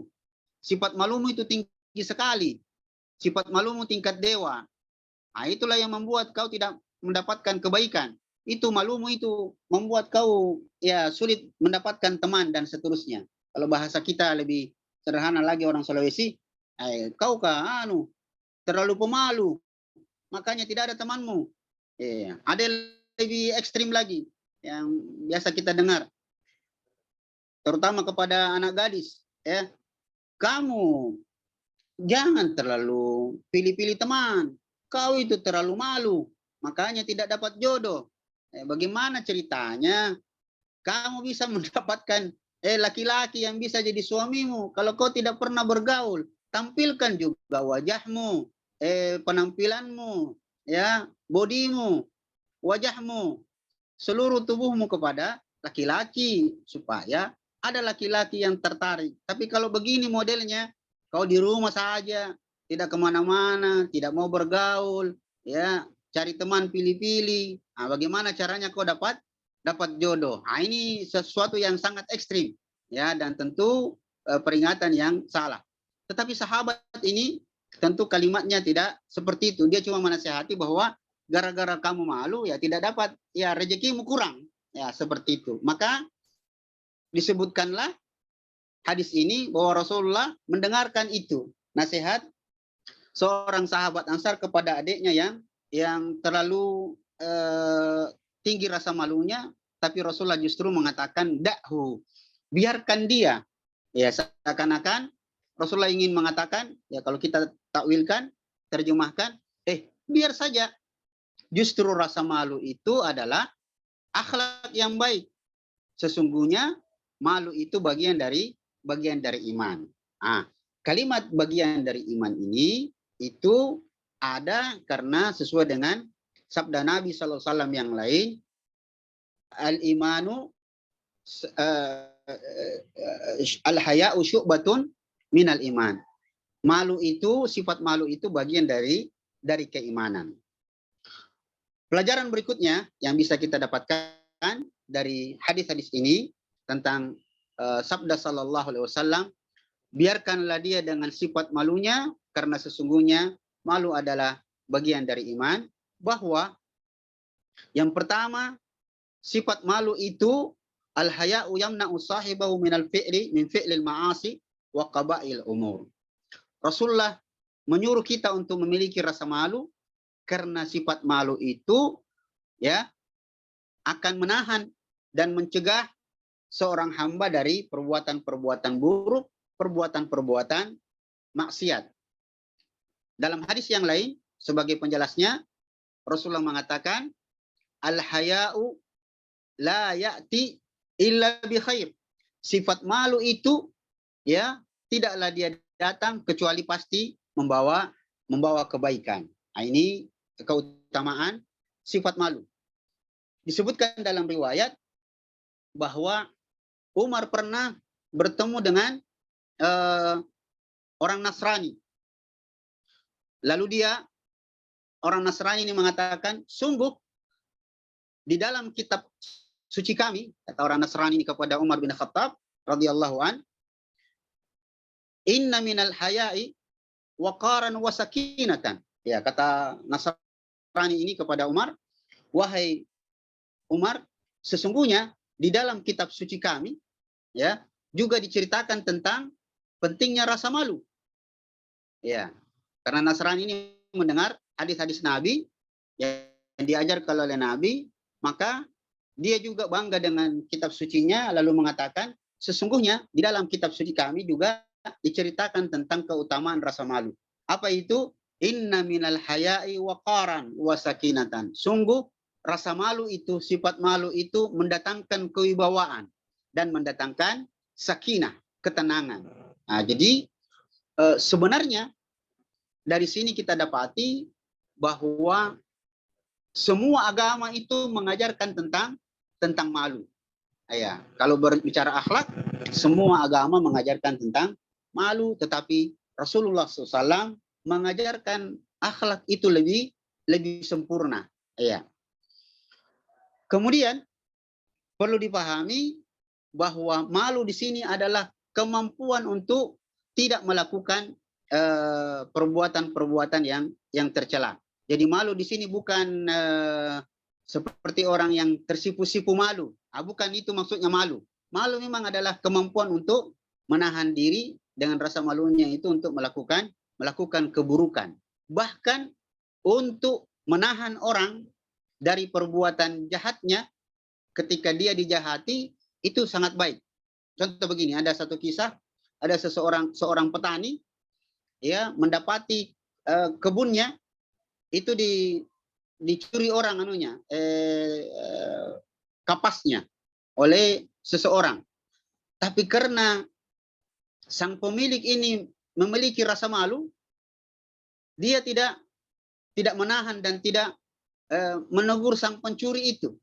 sifat malumu itu tinggi sekali, sifat malumu tingkat dewa. Nah, itulah yang membuat kau tidak mendapatkan kebaikan. Itu malumu itu membuat kau ya sulit mendapatkan teman dan seterusnya. Kalau bahasa kita lebih sederhana lagi orang Sulawesi, kau terlalu pemalu, makanya tidak ada temanmu. Ada lebih ekstrim lagi yang biasa kita dengar, terutama kepada anak gadis. Kamu jangan terlalu pilih-pilih teman. kau itu terlalu malu, makanya tidak dapat jodoh. Bagaimana ceritanya kamu bisa mendapatkan laki-laki yang bisa jadi suamimu kalau kau tidak pernah bergaul? Tampilkan juga wajahmu, penampilanmu, ya, bodimu, wajahmu, seluruh tubuhmu kepada laki-laki supaya ada laki-laki yang tertarik. Tapi kalau begini modelnya, kau di rumah saja, tidak kemana-mana, tidak mau bergaul, ya, cari teman pilih-pilih. Nah, bagaimana caranya kau dapat jodoh? Nah, ini sesuatu yang sangat ekstrim, ya, dan tentu peringatan yang salah. Tetapi sahabat ini tentu kalimatnya tidak seperti itu. Dia cuma menasihati bahwa gara-gara kamu malu ya tidak dapat, ya rezekimu kurang, ya seperti itu. Maka disebutkanlah hadis ini bahwa Rasulullah mendengarkan itu nasihat seorang sahabat Ansar kepada adiknya yang terlalu tinggi rasa malunya, tapi Rasulullah justru mengatakan dakhu, biarkan dia. Ya, seakan-akan Rasulullah ingin mengatakan, ya kalau kita takwilkan, terjemahkan, biar saja. Justru rasa malu itu adalah akhlak yang baik. Sesungguhnya malu itu bagian dari iman. Nah, kalimat bagian dari iman ini itu ada karena sesuai dengan sabda Nabi SAW yang lain, al-imanu al-haya'u syu'batun minal iman. Malu itu, sifat malu itu bagian dari keimanan. Pelajaran berikutnya yang bisa kita dapatkan dari hadis-hadis ini tentang sabda sallallahu alaihi wasallam, biarkanlah dia dengan sifat malunya karena sesungguhnya malu adalah bagian dari iman. Bahwa yang pertama, sifat malu itu al-haya'u yamna'u sahibahu minal fi'li min fi'lil ma'asi wa qaba'il umur. Rasulullah menyuruh kita untuk memiliki rasa malu karena sifat malu itu ya akan menahan dan mencegah seorang hamba dari perbuatan-perbuatan buruk, perbuatan-perbuatan maksiat. Dalam hadis yang lain sebagai penjelasnya Rasulullah mengatakan al-haya'u la ya'ti illa bi khair. Sifat malu itu ya tidaklah dia datang kecuali pasti membawa kebaikan. Nah, ini keutamaan sifat malu. Disebutkan dalam riwayat bahwa Umar pernah bertemu dengan orang Nasrani. Lalu orang Nasrani ini mengatakan, sungguh di dalam kitab suci kami, kata orang Nasrani ini kepada Umar bin Khattab radhiyallahu an, inna minal haya'i waqaran wa sakinatan. Ya, kata Nasrani ini kepada Umar, wahai Umar, sesungguhnya di dalam kitab suci kami ya juga diceritakan tentang pentingnya rasa malu. Ya, karena Nasrani ini mendengar hadis-hadis Nabi yang diajarkan oleh Nabi, maka dia juga bangga dengan kitab sucinya lalu mengatakan, sesungguhnya di dalam kitab suci kami juga diceritakan tentang keutamaan rasa malu. Apa itu? Inna minal haya'i waqaran wa sakinatan. Sungguh rasa malu itu, sifat malu itu mendatangkan kewibawaan dan mendatangkan sakinah, ketenangan. Nah, jadi sebenarnya dari sini kita dapati bahwa semua agama itu mengajarkan tentang malu. Ya, kalau berbicara akhlak, semua agama mengajarkan tentang malu, tetapi Rasulullah SAW mengajarkan akhlak itu lebih sempurna. Ya. Kemudian perlu dipahami bahwa malu di sini adalah kemampuan untuk tidak melakukan perbuatan-perbuatan yang tercela. Jadi malu di sini bukan seperti orang yang tersipu-sipu malu. Bukan itu maksudnya malu. Malu memang adalah kemampuan untuk menahan diri dengan rasa malunya itu untuk melakukan keburukan. Bahkan untuk menahan orang dari perbuatan jahatnya ketika dia dijahati itu sangat baik. Contoh begini, ada satu kisah, ada seorang petani ya mendapati kebunnya itu dicuri orang anunya, kapasnya oleh seseorang. Tapi karena sang pemilik ini memiliki rasa malu, dia tidak menahan dan tidak menegur sang pencuri itu.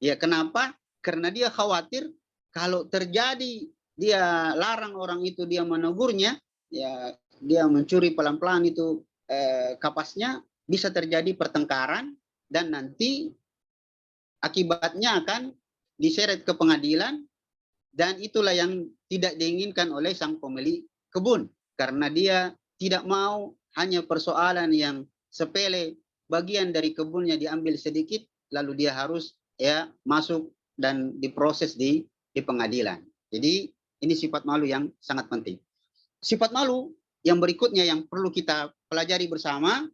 Ya, kenapa? Karena dia khawatir kalau terjadi dia larang orang itu, dia menegurnya, ya dia mencuri pelan-pelan itu kapasnya, bisa terjadi pertengkaran dan nanti akibatnya akan diseret ke pengadilan, dan itulah yang tidak diinginkan oleh sang pemilik kebun, karena dia tidak mau hanya persoalan yang sepele, bagian dari kebunnya diambil sedikit lalu dia harus ya masuk dan diproses di pengadilan. Jadi ini sifat malu yang sangat penting. Sifat malu yang berikutnya yang perlu kita pelajari bersama,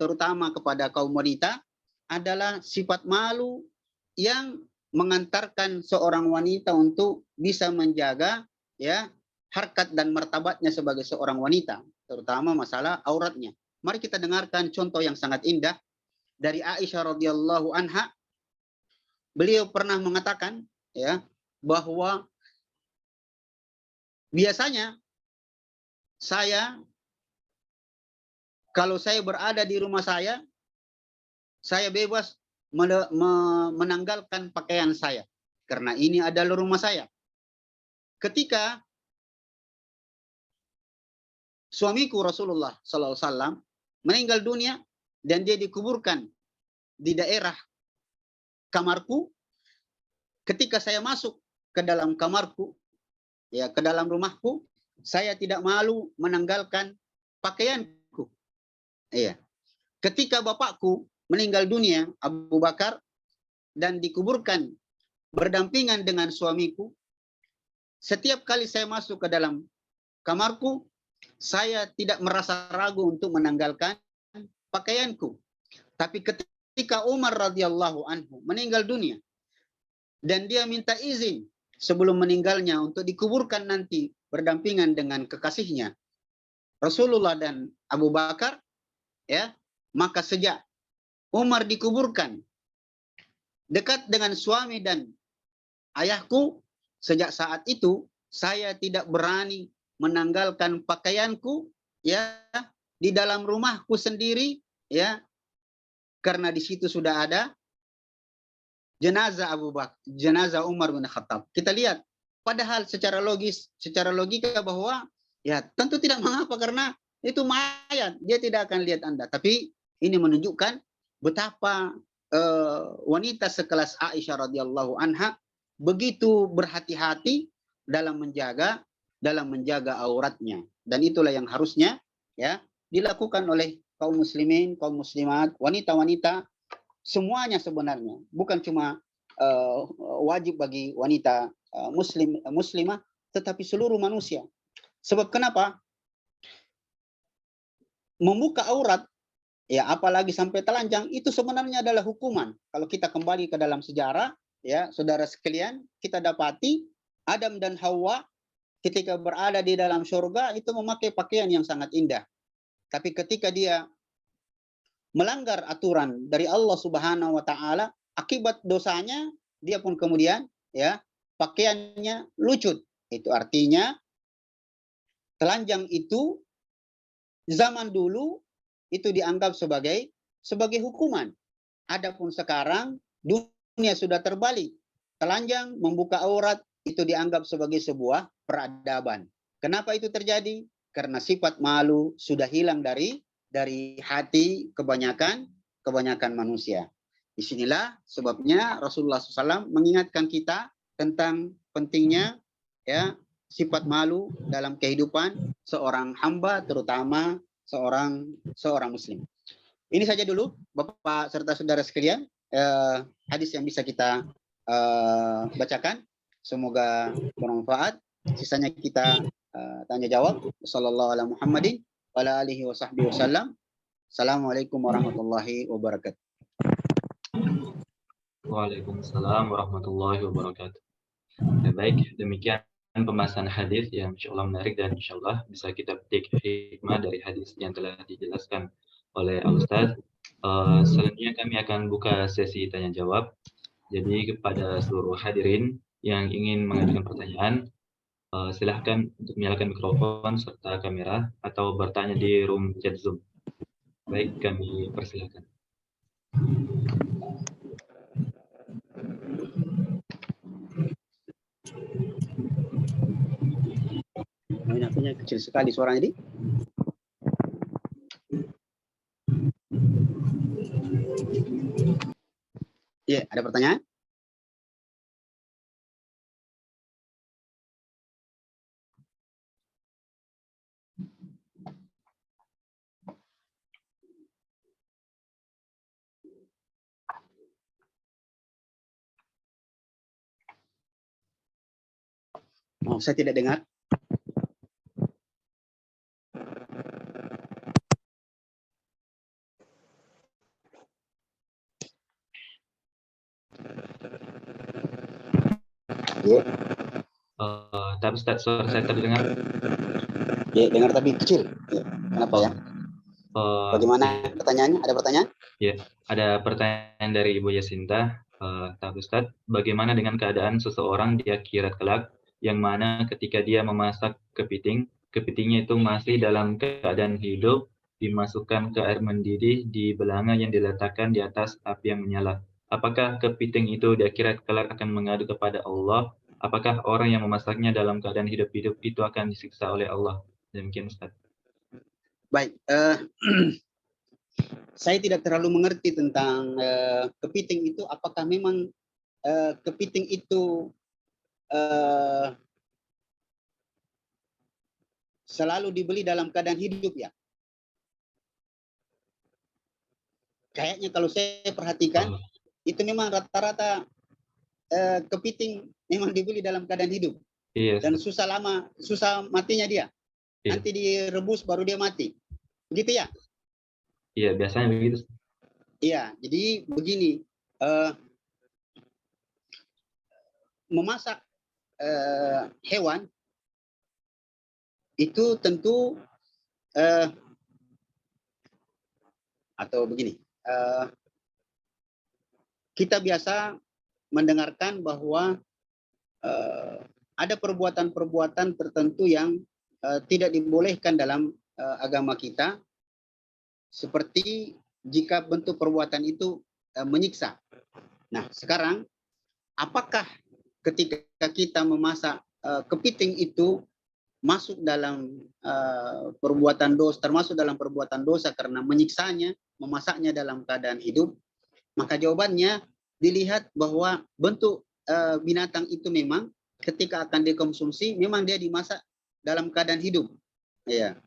terutama kepada kaum wanita, adalah sifat malu yang mengantarkan seorang wanita untuk bisa menjaga ya harkat dan martabatnya sebagai seorang wanita, terutama masalah auratnya. Mari kita dengarkan contoh yang sangat indah dari Aisyah radhiyallahu anha. Beliau pernah mengatakan ya bahwa biasanya kalau saya berada di rumah saya bebas menanggalkan pakaian saya karena ini adalah rumah saya. Ketika suamiku Rasulullah SAW meninggal dunia dan dia dikuburkan di daerah kamarku, ketika saya masuk ke dalam kamarku, ya ke dalam rumahku, saya tidak malu menanggalkan pakaianku. Iya. Ketika bapakku meninggal dunia, Abu Bakar, dan dikuburkan berdampingan dengan suamiku, setiap kali saya masuk ke dalam kamarku, saya tidak merasa ragu untuk menanggalkan pakaianku. Tapi ketika Umar radhiyallahu anhu meninggal dunia dan dia minta izin sebelum meninggalnya untuk dikuburkan nanti berdampingan dengan kekasihnya Rasulullah dan Abu Bakar, ya, maka sejak Umar dikuburkan dekat dengan suami dan ayahku, sejak saat itu saya tidak berani menanggalkan pakaianku ya di dalam rumahku sendiri, ya, karena di situ sudah ada jenazah Abu Bakar, jenazah Umar bin Khattab. Kita lihat, padahal secara logika bahwa ya tentu tidak mengapa karena itu mayat, dia tidak akan lihat Anda. Tapi ini menunjukkan betapa wanita sekelas Aisyah radhiyallahu anha begitu berhati-hati dalam menjaga auratnya, dan itulah yang harusnya ya dilakukan oleh kaum muslimin, kaum muslimat, wanita-wanita semuanya sebenarnya, bukan cuma wajib bagi wanita muslimah, tetapi seluruh manusia. Sebab kenapa? Membuka aurat, ya apalagi sampai telanjang, itu sebenarnya adalah hukuman. Kalau kita kembali ke dalam sejarah, ya saudara sekalian, kita dapati Adam dan Hawa ketika berada di dalam surga itu memakai pakaian yang sangat indah. Tapi ketika dia melanggar aturan dari Allah Subhanahu wa taala, akibat dosanya dia pun kemudian ya pakaiannya lucut. Itu artinya telanjang itu zaman dulu itu dianggap sebagai hukuman. Adapun sekarang dunia sudah terbalik. Telanjang membuka aurat itu dianggap sebagai sebuah peradaban. Kenapa itu terjadi? Karena sifat malu sudah hilang dari hati kebanyakan manusia. Disinilah sebabnya Rasulullah SAW mengingatkan kita tentang pentingnya ya sifat malu dalam kehidupan seorang hamba, terutama seorang muslim. Ini saja dulu Bapak serta saudara sekalian hadis yang bisa kita bacakan. Semoga bermanfaat. Sisanya kita tanya jawab. Sallallahu alaihi Muhammadin wa ala alihi wa sahbihi wasallam. Assalamualaikum warahmatullahi wabarakatuh. Waalaikumsalam warahmatullahi wabarakatuh. Ya, baik, demikian pembahasan hadis yang insyaallah menarik dan insyaallah bisa kita petik hikmah dari hadis yang telah dijelaskan oleh Al Ustaz. Selanjutnya kami akan buka sesi tanya jawab. Jadi kepada seluruh hadirin yang ingin mengajukan pertanyaan, silahkan untuk menyalakan mikrofon serta kamera atau bertanya di room chat Zoom. Baik, kami persilahkan. Punya kecil sekali suaranya di. Iya, ada pertanyaan? Oh, saya tidak dengar. Iya, Tapi Ustaz, suara saya terdengar? ya, dengar tapi kecil. Ya. Kenapa ya? Bagaimana Iya. pertanyaannya? Ada pertanyaan? Ya, ada pertanyaan dari Ibu Yasinta. Pak Ustadz, bagaimana dengan keadaan seseorang di akhirat kelak yang mana ketika dia memasak kepiting, kepitingnya itu masih dalam keadaan hidup, dimasukkan ke air mendidih di belanga yang diletakkan di atas api yang menyala. Apakah kepiting itu di akhirat kelak akan mengadu kepada Allah? Apakah orang yang memasaknya dalam keadaan hidup-hidup itu akan disiksa oleh Allah? Demikian Ustaz. Baik, saya tidak terlalu mengerti tentang kepiting itu. Apakah memang kepiting itu selalu dibeli dalam keadaan hidup ya? Kayaknya kalau saya perhatikan, itu memang rata-rata kepiting memang dibeli dalam keadaan hidup. Iya, Dan Ustaz. susah matinya dia. Iya. Nanti direbus baru dia mati. Begitu ya? Iya, biasanya begitu. Iya, jadi begini, memasak hewan itu tentu atau begini, kita biasa mendengarkan bahwa ada perbuatan-perbuatan tertentu yang tidak dibolehkan dalam agama kita, seperti jika bentuk perbuatan itu menyiksa. Nah, sekarang apakah ketika kita memasak kepiting itu masuk dalam perbuatan dosa, termasuk dalam perbuatan dosa karena menyiksanya, memasaknya dalam keadaan hidup? Maka jawabannya dilihat bahwa bentuk binatang itu memang ketika akan dikonsumsi memang dia dimasak dalam keadaan hidup. Ya.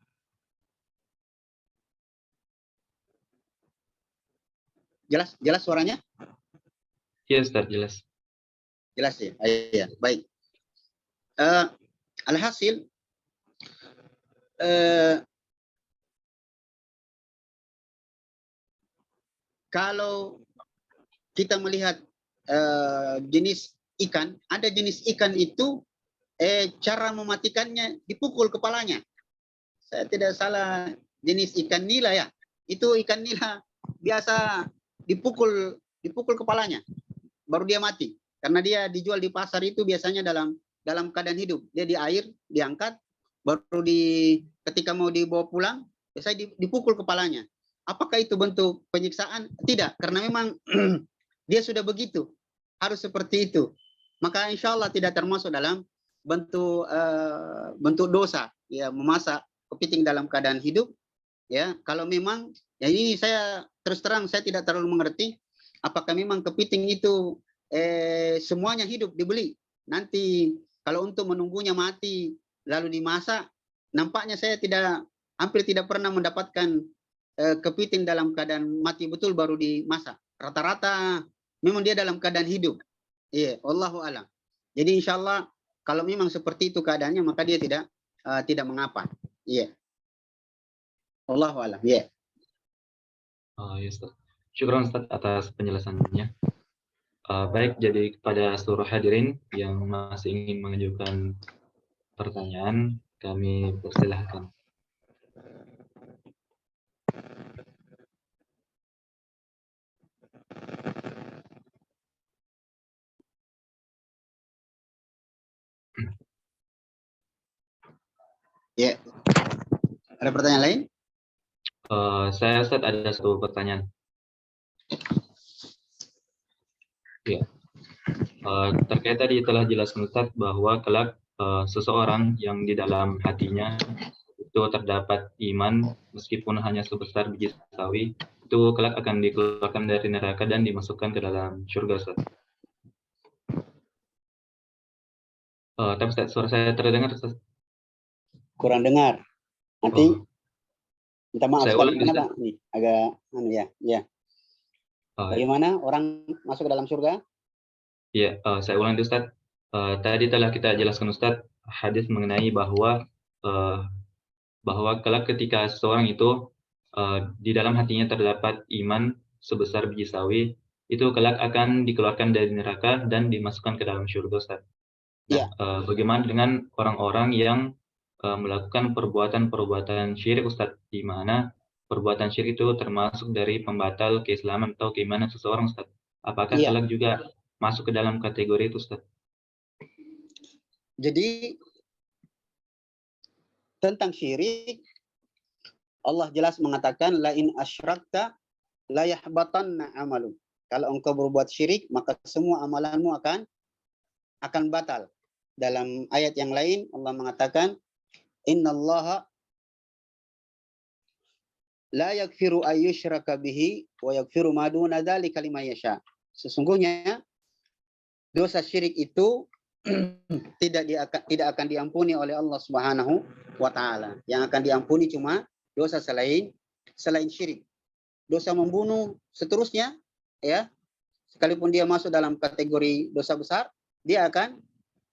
Jelas suaranya? Iya, Ustaz, jelas. Jelas ya. Iya, baik. Alhasil kalau kita melihat jenis ikan, ada jenis ikan itu cara mematikannya dipukul kepalanya. Saya tidak salah jenis ikan nila ya. Itu ikan nila biasa dipukul kepalanya baru dia mati. Karena dia dijual di pasar itu biasanya dalam keadaan hidup. Dia di air diangkat baru ketika mau dibawa pulang biasanya dipukul kepalanya. Apakah itu bentuk penyiksaan? Tidak, karena memang dia sudah begitu. Harus seperti itu. Maka insya Allah tidak termasuk dalam bentuk dosa ya, memasak kepiting dalam keadaan hidup ya. Kalau memang ya, ini saya terus terang saya tidak terlalu mengerti apakah memang kepiting itu semuanya hidup dibeli. Nanti kalau untuk menunggunya mati lalu dimasak, nampaknya saya hampir tidak pernah mendapatkan kepiting dalam keadaan mati betul baru dimasak. Rata-rata memang dia dalam keadaan hidup. Iya, wallahu a'lam. Jadi insya Allah kalau memang seperti itu keadaannya maka dia tidak mengapa. Iya. Wallahu a'lam. Iya. Ya, Ustaz. Syukran Ustaz atas penjelasannya. Baik, jadi kepada seluruh hadirin yang masih ingin mengajukan pertanyaan, kami persilahkan. Ya, ada pertanyaan lain? Saya Ustaz ada satu pertanyaan. Ya. Terkait tadi telah jelaskan Ustaz bahwa kelak seseorang yang di dalam hatinya itu terdapat iman meskipun hanya sebesar biji sawi, itu kelak akan dikeluarkan dari neraka dan dimasukkan ke dalam surga Ustaz. Tapi Ustaz, suara saya terdengar Ustaz? Kurang dengar. Nanti minta maaf Saya sekali. ulang Kenapa? Ustaz. Nih, agak ya. Bagaimana orang masuk ke dalam surga? Iya, saya ulang Ustaz. Tadi telah kita jelaskan Ustaz hadis mengenai bahwa kelak ketika seseorang itu di dalam hatinya terdapat iman sebesar biji sawi, itu kelak akan dikeluarkan dari neraka dan dimasukkan ke dalam surga Ustaz. Nah, bagaimana dengan orang-orang yang melakukan perbuatan-perbuatan syirik Ustaz, di mana perbuatan syirik itu termasuk dari pembatal keislaman atau keimanan seseorang Ustaz. Apakah kelak juga masuk ke dalam kategori itu Ustaz? Jadi tentang syirik Allah jelas mengatakan la in asyrakta la yahbatanna amalu. Kalau engkau berbuat syirik maka semua amalanmu akan batal. Dalam ayat yang lain Allah mengatakan innallaha la yaghfiru ayyushraka bihi wa yaghfiru ma duna dzalika liman yasha. Sesungguhnya dosa syirik itu tidak akan diampuni oleh Allah Subhanahu wa taala. Yang akan diampuni cuma dosa selain syirik. Dosa membunuh seterusnya ya, sekalipun dia masuk dalam kategori dosa besar, dia akan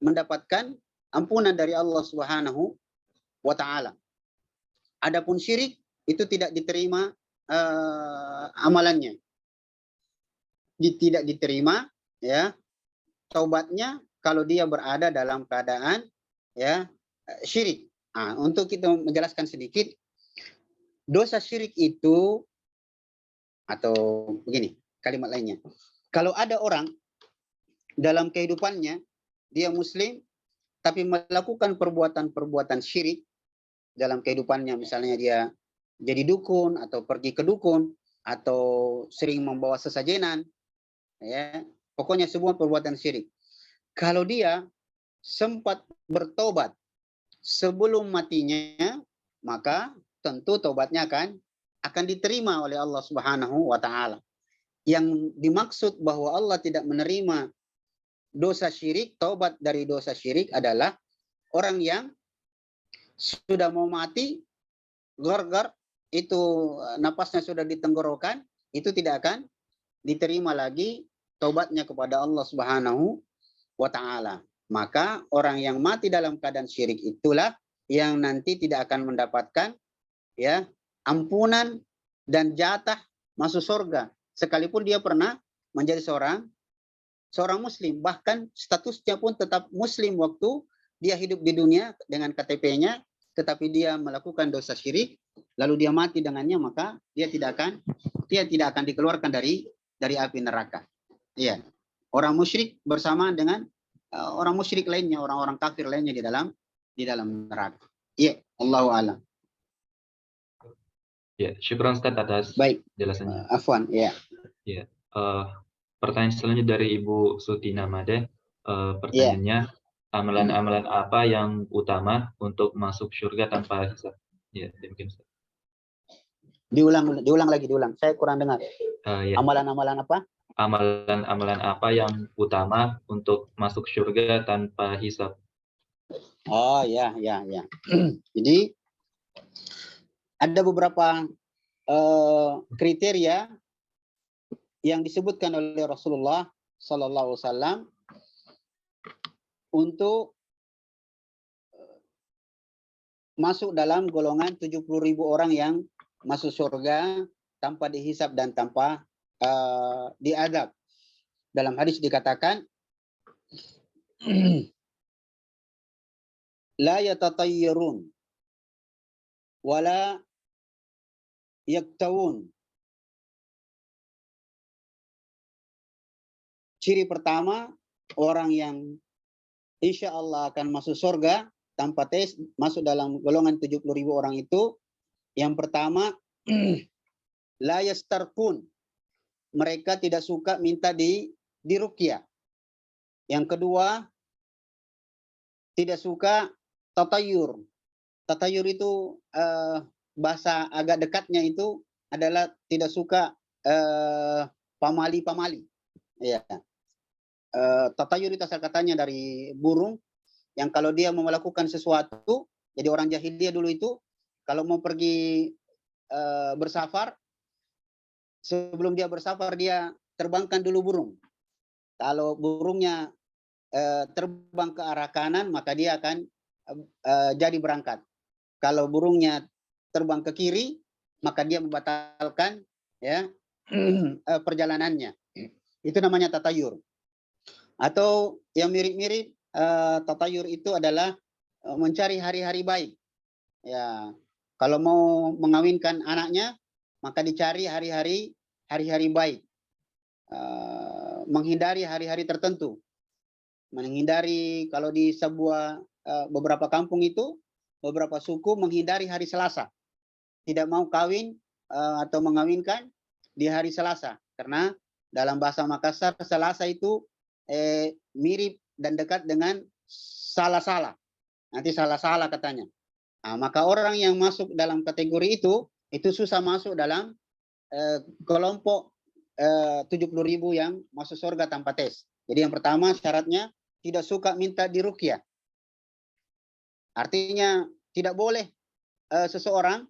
mendapatkan ampunan dari Allah Subhanahu wa taala. Adapun syirik itu tidak diterima amalannya. Tidak diterima ya taubatnya kalau dia berada dalam keadaan ya syirik. Nah, untuk kita menjelaskan sedikit, dosa syirik itu atau begini kalimat lainnya. Kalau ada orang dalam kehidupannya dia muslim tapi melakukan perbuatan-perbuatan syirik dalam kehidupannya, misalnya dia jadi dukun atau pergi ke dukun atau sering membawa sesajenan ya, pokoknya semua perbuatan syirik. Kalau dia sempat bertobat sebelum matinya, maka tentu tobatnya akan diterima oleh Allah Subhanahu wa taala. Yang dimaksud bahwa Allah tidak menerima dosa syirik, taubat dari dosa syirik adalah orang yang sudah mau mati, gar-gar, itu napasnya sudah ditenggorokan, itu tidak akan diterima lagi taubatnya kepada Allah Subhanahu wa taala. Maka orang yang mati dalam keadaan syirik itulah yang nanti tidak akan mendapatkan ya ampunan dan jatah masuk surga sekalipun dia pernah menjadi seorang muslim, bahkan statusnya pun tetap muslim waktu dia hidup di dunia dengan KTP-nya, tetapi dia melakukan dosa syirik lalu dia mati dengannya, maka dia tidak akan dikeluarkan dari api neraka. Iya. Orang musyrik bersama dengan orang musyrik lainnya, orang-orang kafir lainnya di dalam neraka. Iya, Allahu a'lam. Ya, syukran Ustaz atas jelasannya. Afwan, ya. Ya. Pertanyaan selanjutnya dari Ibu Sutina Made. Pertanyaannya, amalan-amalan apa yang utama untuk masuk surga tanpa hisab? Ya, demikian Ustaz. Diulang lagi. Saya kurang dengar. Ya. Amalan-amalan apa? Amalan-amalan apa yang utama untuk masuk surga tanpa hisab? Oh ya. Jadi ada beberapa kriteria yang disebutkan oleh Rasulullah Sallallahu Alaihi Wasallam untuk masuk dalam golongan 70.000 orang yang masuk surga tanpa dihisab dan tanpa diadab. Dalam hadis dikatakan la yatatayyarun wala yaktawun. Ciri pertama orang yang insya Allah akan masuk surga tanpa tes masuk dalam golongan 70.000 orang itu. Yang pertama, la yastarqun, mereka tidak suka minta diruqyah. Yang kedua, tidak suka tatayur. Tatayur itu bahasa agak dekatnya itu adalah tidak suka pamali-pamali. Ya. Tatayur itu asal katanya dari burung yang kalau dia mau melakukan sesuatu, jadi orang jahiliyah dulu itu kalau mau pergi bersafar, sebelum dia bersafar dia terbangkan dulu burung. Kalau burungnya terbang ke arah kanan, maka dia akan jadi berangkat. Kalau burungnya terbang ke kiri, maka dia membatalkan ya perjalanannya. Itu namanya tatayur. Atau yang mirip-mirip tatayur itu adalah mencari hari-hari baik. Ya, kalau mau mengawinkan anaknya, maka dicari hari-hari baik. Menghindari hari-hari tertentu. Menghindari kalau di sebuah beberapa kampung itu, beberapa suku menghindari hari Selasa. Tidak mau kawin atau mengawinkan di hari Selasa. Karena dalam bahasa Makassar, Selasa itu mirip dan dekat dengan salah-salah. Nanti salah-salah katanya. Nah, maka orang yang masuk dalam kategori itu susah masuk dalam kelompok 70.000 yang masuk surga tanpa tes. Jadi yang pertama syaratnya tidak suka minta diruqyah. Artinya tidak boleh seseorang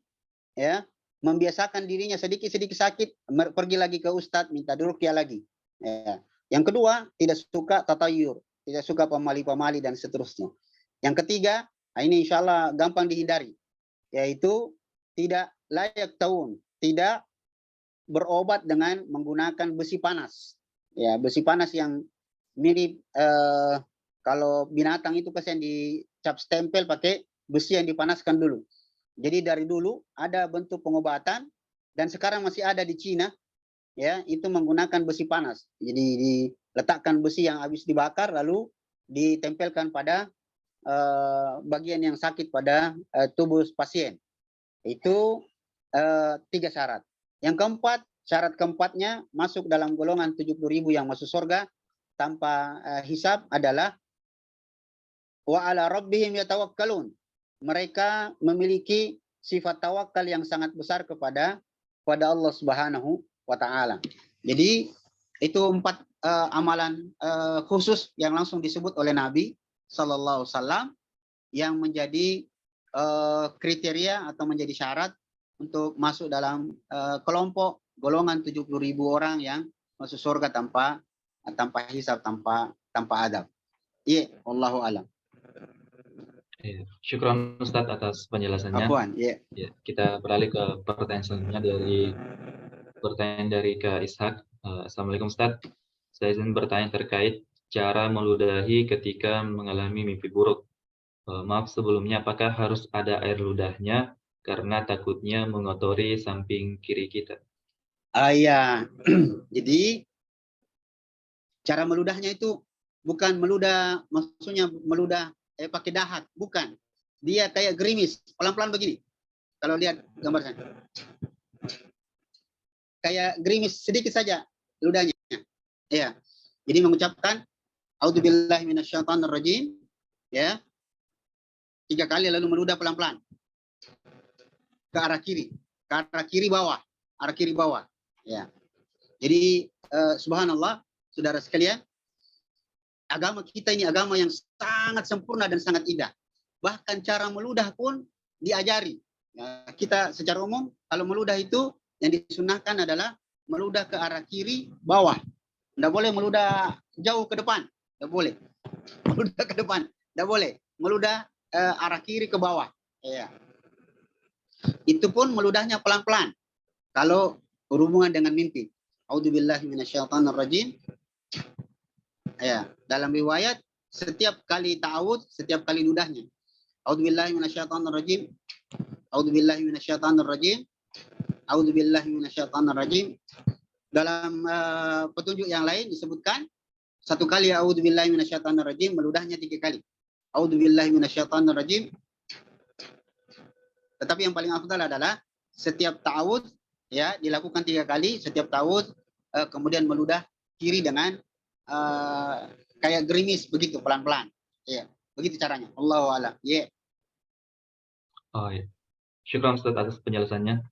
ya membiasakan dirinya sedikit-sedikit sakit pergi lagi ke ustadz minta diruqyah lagi. Ya. Yang kedua tidak suka tatayur, tidak suka pamali-pamali dan seterusnya. Yang ketiga, ini insya Allah gampang dihindari, yaitu tidak layak taun, tidak berobat dengan menggunakan besi panas. Ya, besi panas yang mirip kalau binatang itu kasihan dicap stempel pakai besi yang dipanaskan dulu. Jadi dari dulu ada bentuk pengobatan dan sekarang masih ada di Cina, ya itu menggunakan besi panas. Jadi diletakkan besi yang habis dibakar lalu ditempelkan pada bagian yang sakit pada tubuh pasien. Itu 3 syarat. Yang keempat, syarat keempatnya masuk dalam golongan 70.000 yang masuk surga tanpa hisab adalah wa ala rabbihim yatawakkalun. Mereka memiliki sifat tawakal yang sangat besar kepada Allah Subhanahu wa taala. Jadi itu 4 amalan khusus yang langsung disebut oleh Nabi Sallallahu Alaihi Wasallam yang menjadi kriteria atau menjadi syarat untuk masuk dalam kelompok golongan 70.000 orang yang masuk surga tanpa hisab, tanpa adab. Iya, Allahu a'lam. Syukran Ustadz atas penjelasannya. Apaan? Yeah. Ya, kita beralih ke pertanyaan selanjutnya dari Kak Ishak. Assalamualaikum Ustadz. Saya ingin bertanya terkait cara meludahi ketika mengalami mimpi buruk. Maaf sebelumnya, apakah harus ada air ludahnya karena takutnya mengotori samping kiri kita? Ya, jadi cara meludahnya itu bukan meludah, maksudnya meludah pakai dahat, bukan. Dia kayak gerimis, pelan-pelan begini. Kalau lihat gambarnya, kayak gerimis sedikit saja ludahnya. Ya, jadi mengucapkan A'udzubillahi minasyaitonirrajim, ya, 3 kali lalu meludah pelan-pelan ke arah kiri bawah, arah kiri bawah. Ya, jadi subhanallah, saudara sekalian, agama kita ini agama yang sangat sempurna dan sangat indah. Bahkan cara meludah pun diajari. Ya, kita secara umum kalau meludah itu yang disunahkan adalah meludah ke arah kiri bawah. Tidak boleh meludah jauh ke depan. Tidak boleh. Meludah ke depan. Tidak boleh. Meludah arah kiri ke bawah. Ya. Itu pun meludahnya pelan-pelan. Kalau berhubungan dengan mimpi. A'udzubillahi minasyaitonirrajim. Ya, dalam riwayat setiap kali ta'awud, setiap kali ludahnya. A'udzubillahi minasyaitonirrajim. A'udzubillahi minasyaitonirrajim. A'udzubillahi minasyaitonirrajim. Dalam petunjuk yang lain disebutkan 1 kali a'udzubillahi minasyaitonirrajim, meludahnya 3 kali. A'udzubillahi minasyaitonirrajim. Tetapi yang paling afdal adalah setiap ta'awudz ya dilakukan 3 kali setiap ta'awudz, kemudian meludah kiri dengan kayak gerimis begitu pelan-pelan. Ya, begitu caranya. Allahu a'lam. Ya. Oh ya. Syukran Ustaz atas penjelasannya.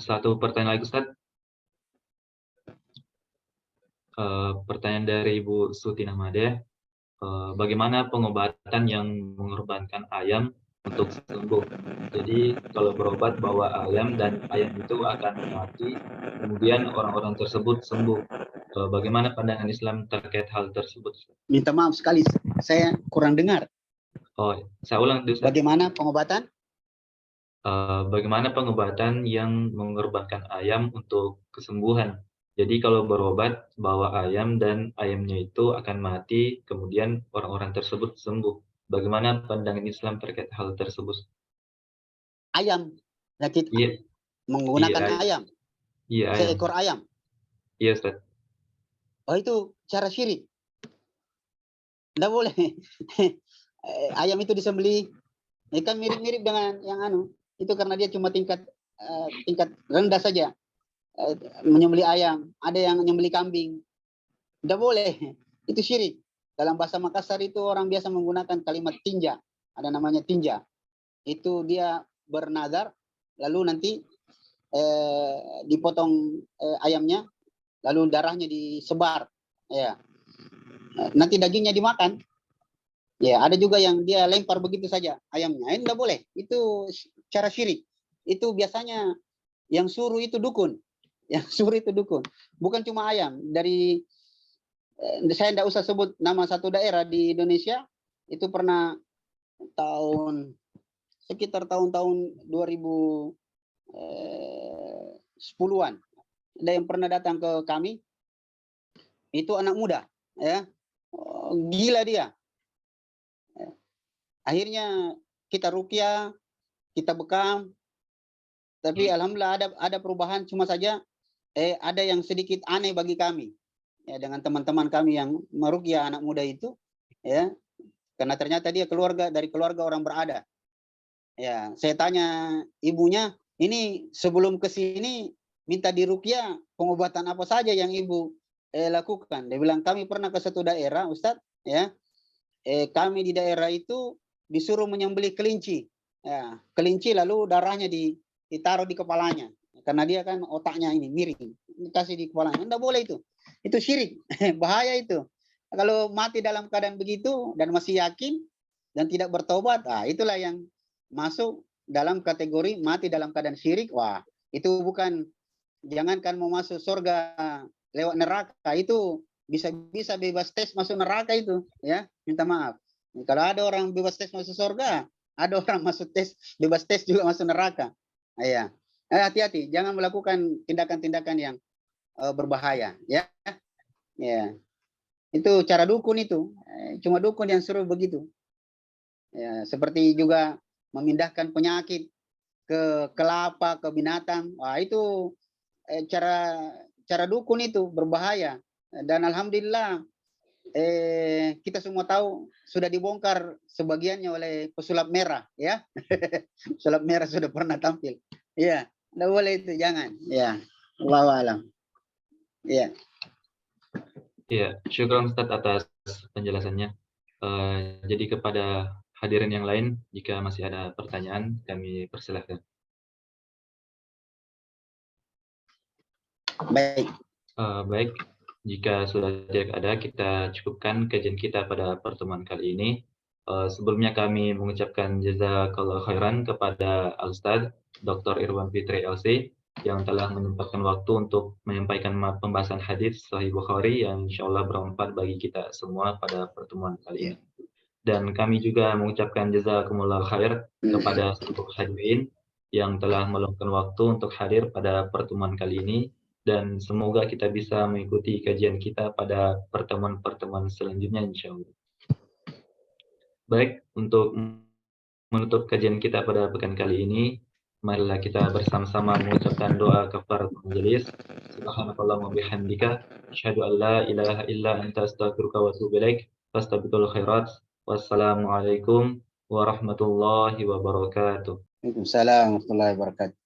Satu pertanyaan lagi Ustaz. Pertanyaan dari Ibu Sutina Made. Bagaimana pengobatan yang mengorbankan ayam untuk sembuh? Jadi kalau berobat bawa ayam dan ayam itu akan mati, kemudian orang-orang tersebut sembuh. Bagaimana pandangan Islam terkait hal tersebut? Minta maaf sekali, saya kurang dengar. Oh, saya ulang dulu. Bagaimana pengobatan? Bagaimana pengobatan yang mengorbankan ayam untuk kesembuhan? Jadi kalau berobat bawa ayam dan ayamnya itu akan mati, kemudian orang-orang tersebut sembuh. Bagaimana pandangan Islam terkait hal tersebut? Ayam, sakit Iya, menggunakan iya, ayam, iya ayam. seekor ayam. Iya Ustaz. Oh itu cara syirik. Tidak boleh. Ayam itu disembelih, kan mirip-mirip dengan yang itu karena dia cuma tingkat rendah saja. Menyembelih ayam, ada yang menyembelih kambing. Tidak boleh, itu syirik. Dalam bahasa Makassar itu orang biasa menggunakan kalimat tinja, ada namanya tinja. Itu dia bernazar, lalu nanti dipotong ayamnya, lalu darahnya disebar, ya. Nanti dagingnya dimakan. Ya, ada juga yang dia lempar begitu saja ayamnya. Ini tidak boleh, itu cara syirik. Itu biasanya yang suruh itu dukun. Yang suruh itu dukun. Bukan cuma ayam. Dari saya tidak usah sebut nama satu daerah di Indonesia, itu pernah sekitar tahun-tahun 2010-an. Ada yang pernah datang ke kami, itu anak muda, ya, gila dia. Akhirnya kita ruqyah, kita bekam, tapi alhamdulillah ada perubahan, cuma saja ada yang sedikit aneh bagi kami, ya, dengan teman-teman kami yang meruqyah anak muda itu, ya, karena ternyata dia dari keluarga orang berada. Ya, saya tanya ibunya, ini sebelum ke sini minta diruqyah, pengobatan apa saja yang ibu lakukan? Dia bilang kami pernah ke satu daerah, Ustadz, ya, kami di daerah itu disuruh menyembelih kelinci, ya, kelinci lalu darahnya ditaruh di kepalanya, karena dia kan otaknya ini miring, dikasih di kepalanya. Tidak boleh itu syirik. Bahaya itu. Kalau mati dalam keadaan begitu dan masih yakin dan tidak bertobat, itulah yang masuk dalam kategori mati dalam keadaan syirik. Wah, itu bukan, jangankan mau masuk surga lewat neraka, itu bisa bebas tes masuk neraka itu, ya, minta maaf. Kalau ada orang bebas tes masuk surga, ada orang masuk tes bebas tes juga masuk neraka. Ya, hati-hati, jangan melakukan tindakan-tindakan yang berbahaya, ya. Ya, itu cara dukun itu, cuma dukun yang suruh begitu. Ya, seperti juga memindahkan penyakit ke kelapa, ke binatang. Wah, itu cara dukun itu berbahaya. Dan alhamdulillah kita semua tahu sudah dibongkar sebagiannya oleh pesulap merah, ya. Pesulap merah sudah pernah tampil. Ya, tidak boleh itu, jangan. Ya, Allahu a'lam. Ya. Iya, syukran Ustaz atas penjelasannya. Jadi kepada hadirin yang lain, jika masih ada pertanyaan, kami persilahkan. Baik. Baik, jika sudah tidak ada, kita cukupkan kajian kita pada pertemuan kali ini. Sebelumnya kami mengucapkan jazakallahu khairan kepada Al-Ustadz Dr. Irwan Fitri LC yang telah menyempatkan waktu untuk menyampaikan pembahasan hadis Sahih Bukhari yang insya Allah bermanfaat bagi kita semua pada pertemuan kali ini. Dan kami juga mengucapkan jazakumullah khair kepada seluruh hadirin yang telah meluangkan waktu untuk hadir pada pertemuan kali ini. Dan semoga kita bisa mengikuti kajian kita pada pertemuan-pertemuan selanjutnya insya Allah. Baik, untuk menutup kajian kita pada pekan kali ini, marilah kita bersama-sama mengucapkan doa kafaratul majelis. Subhanakallahumma bihamdika, asyhadu an la ilaha illa anta astaghfiruka wa atubu ilaik. fastabiqul khairat. Wassalamualaikum warahmatullahi wabarakatuh. Waalaikumsalam warahmatullahi wabarakatuh.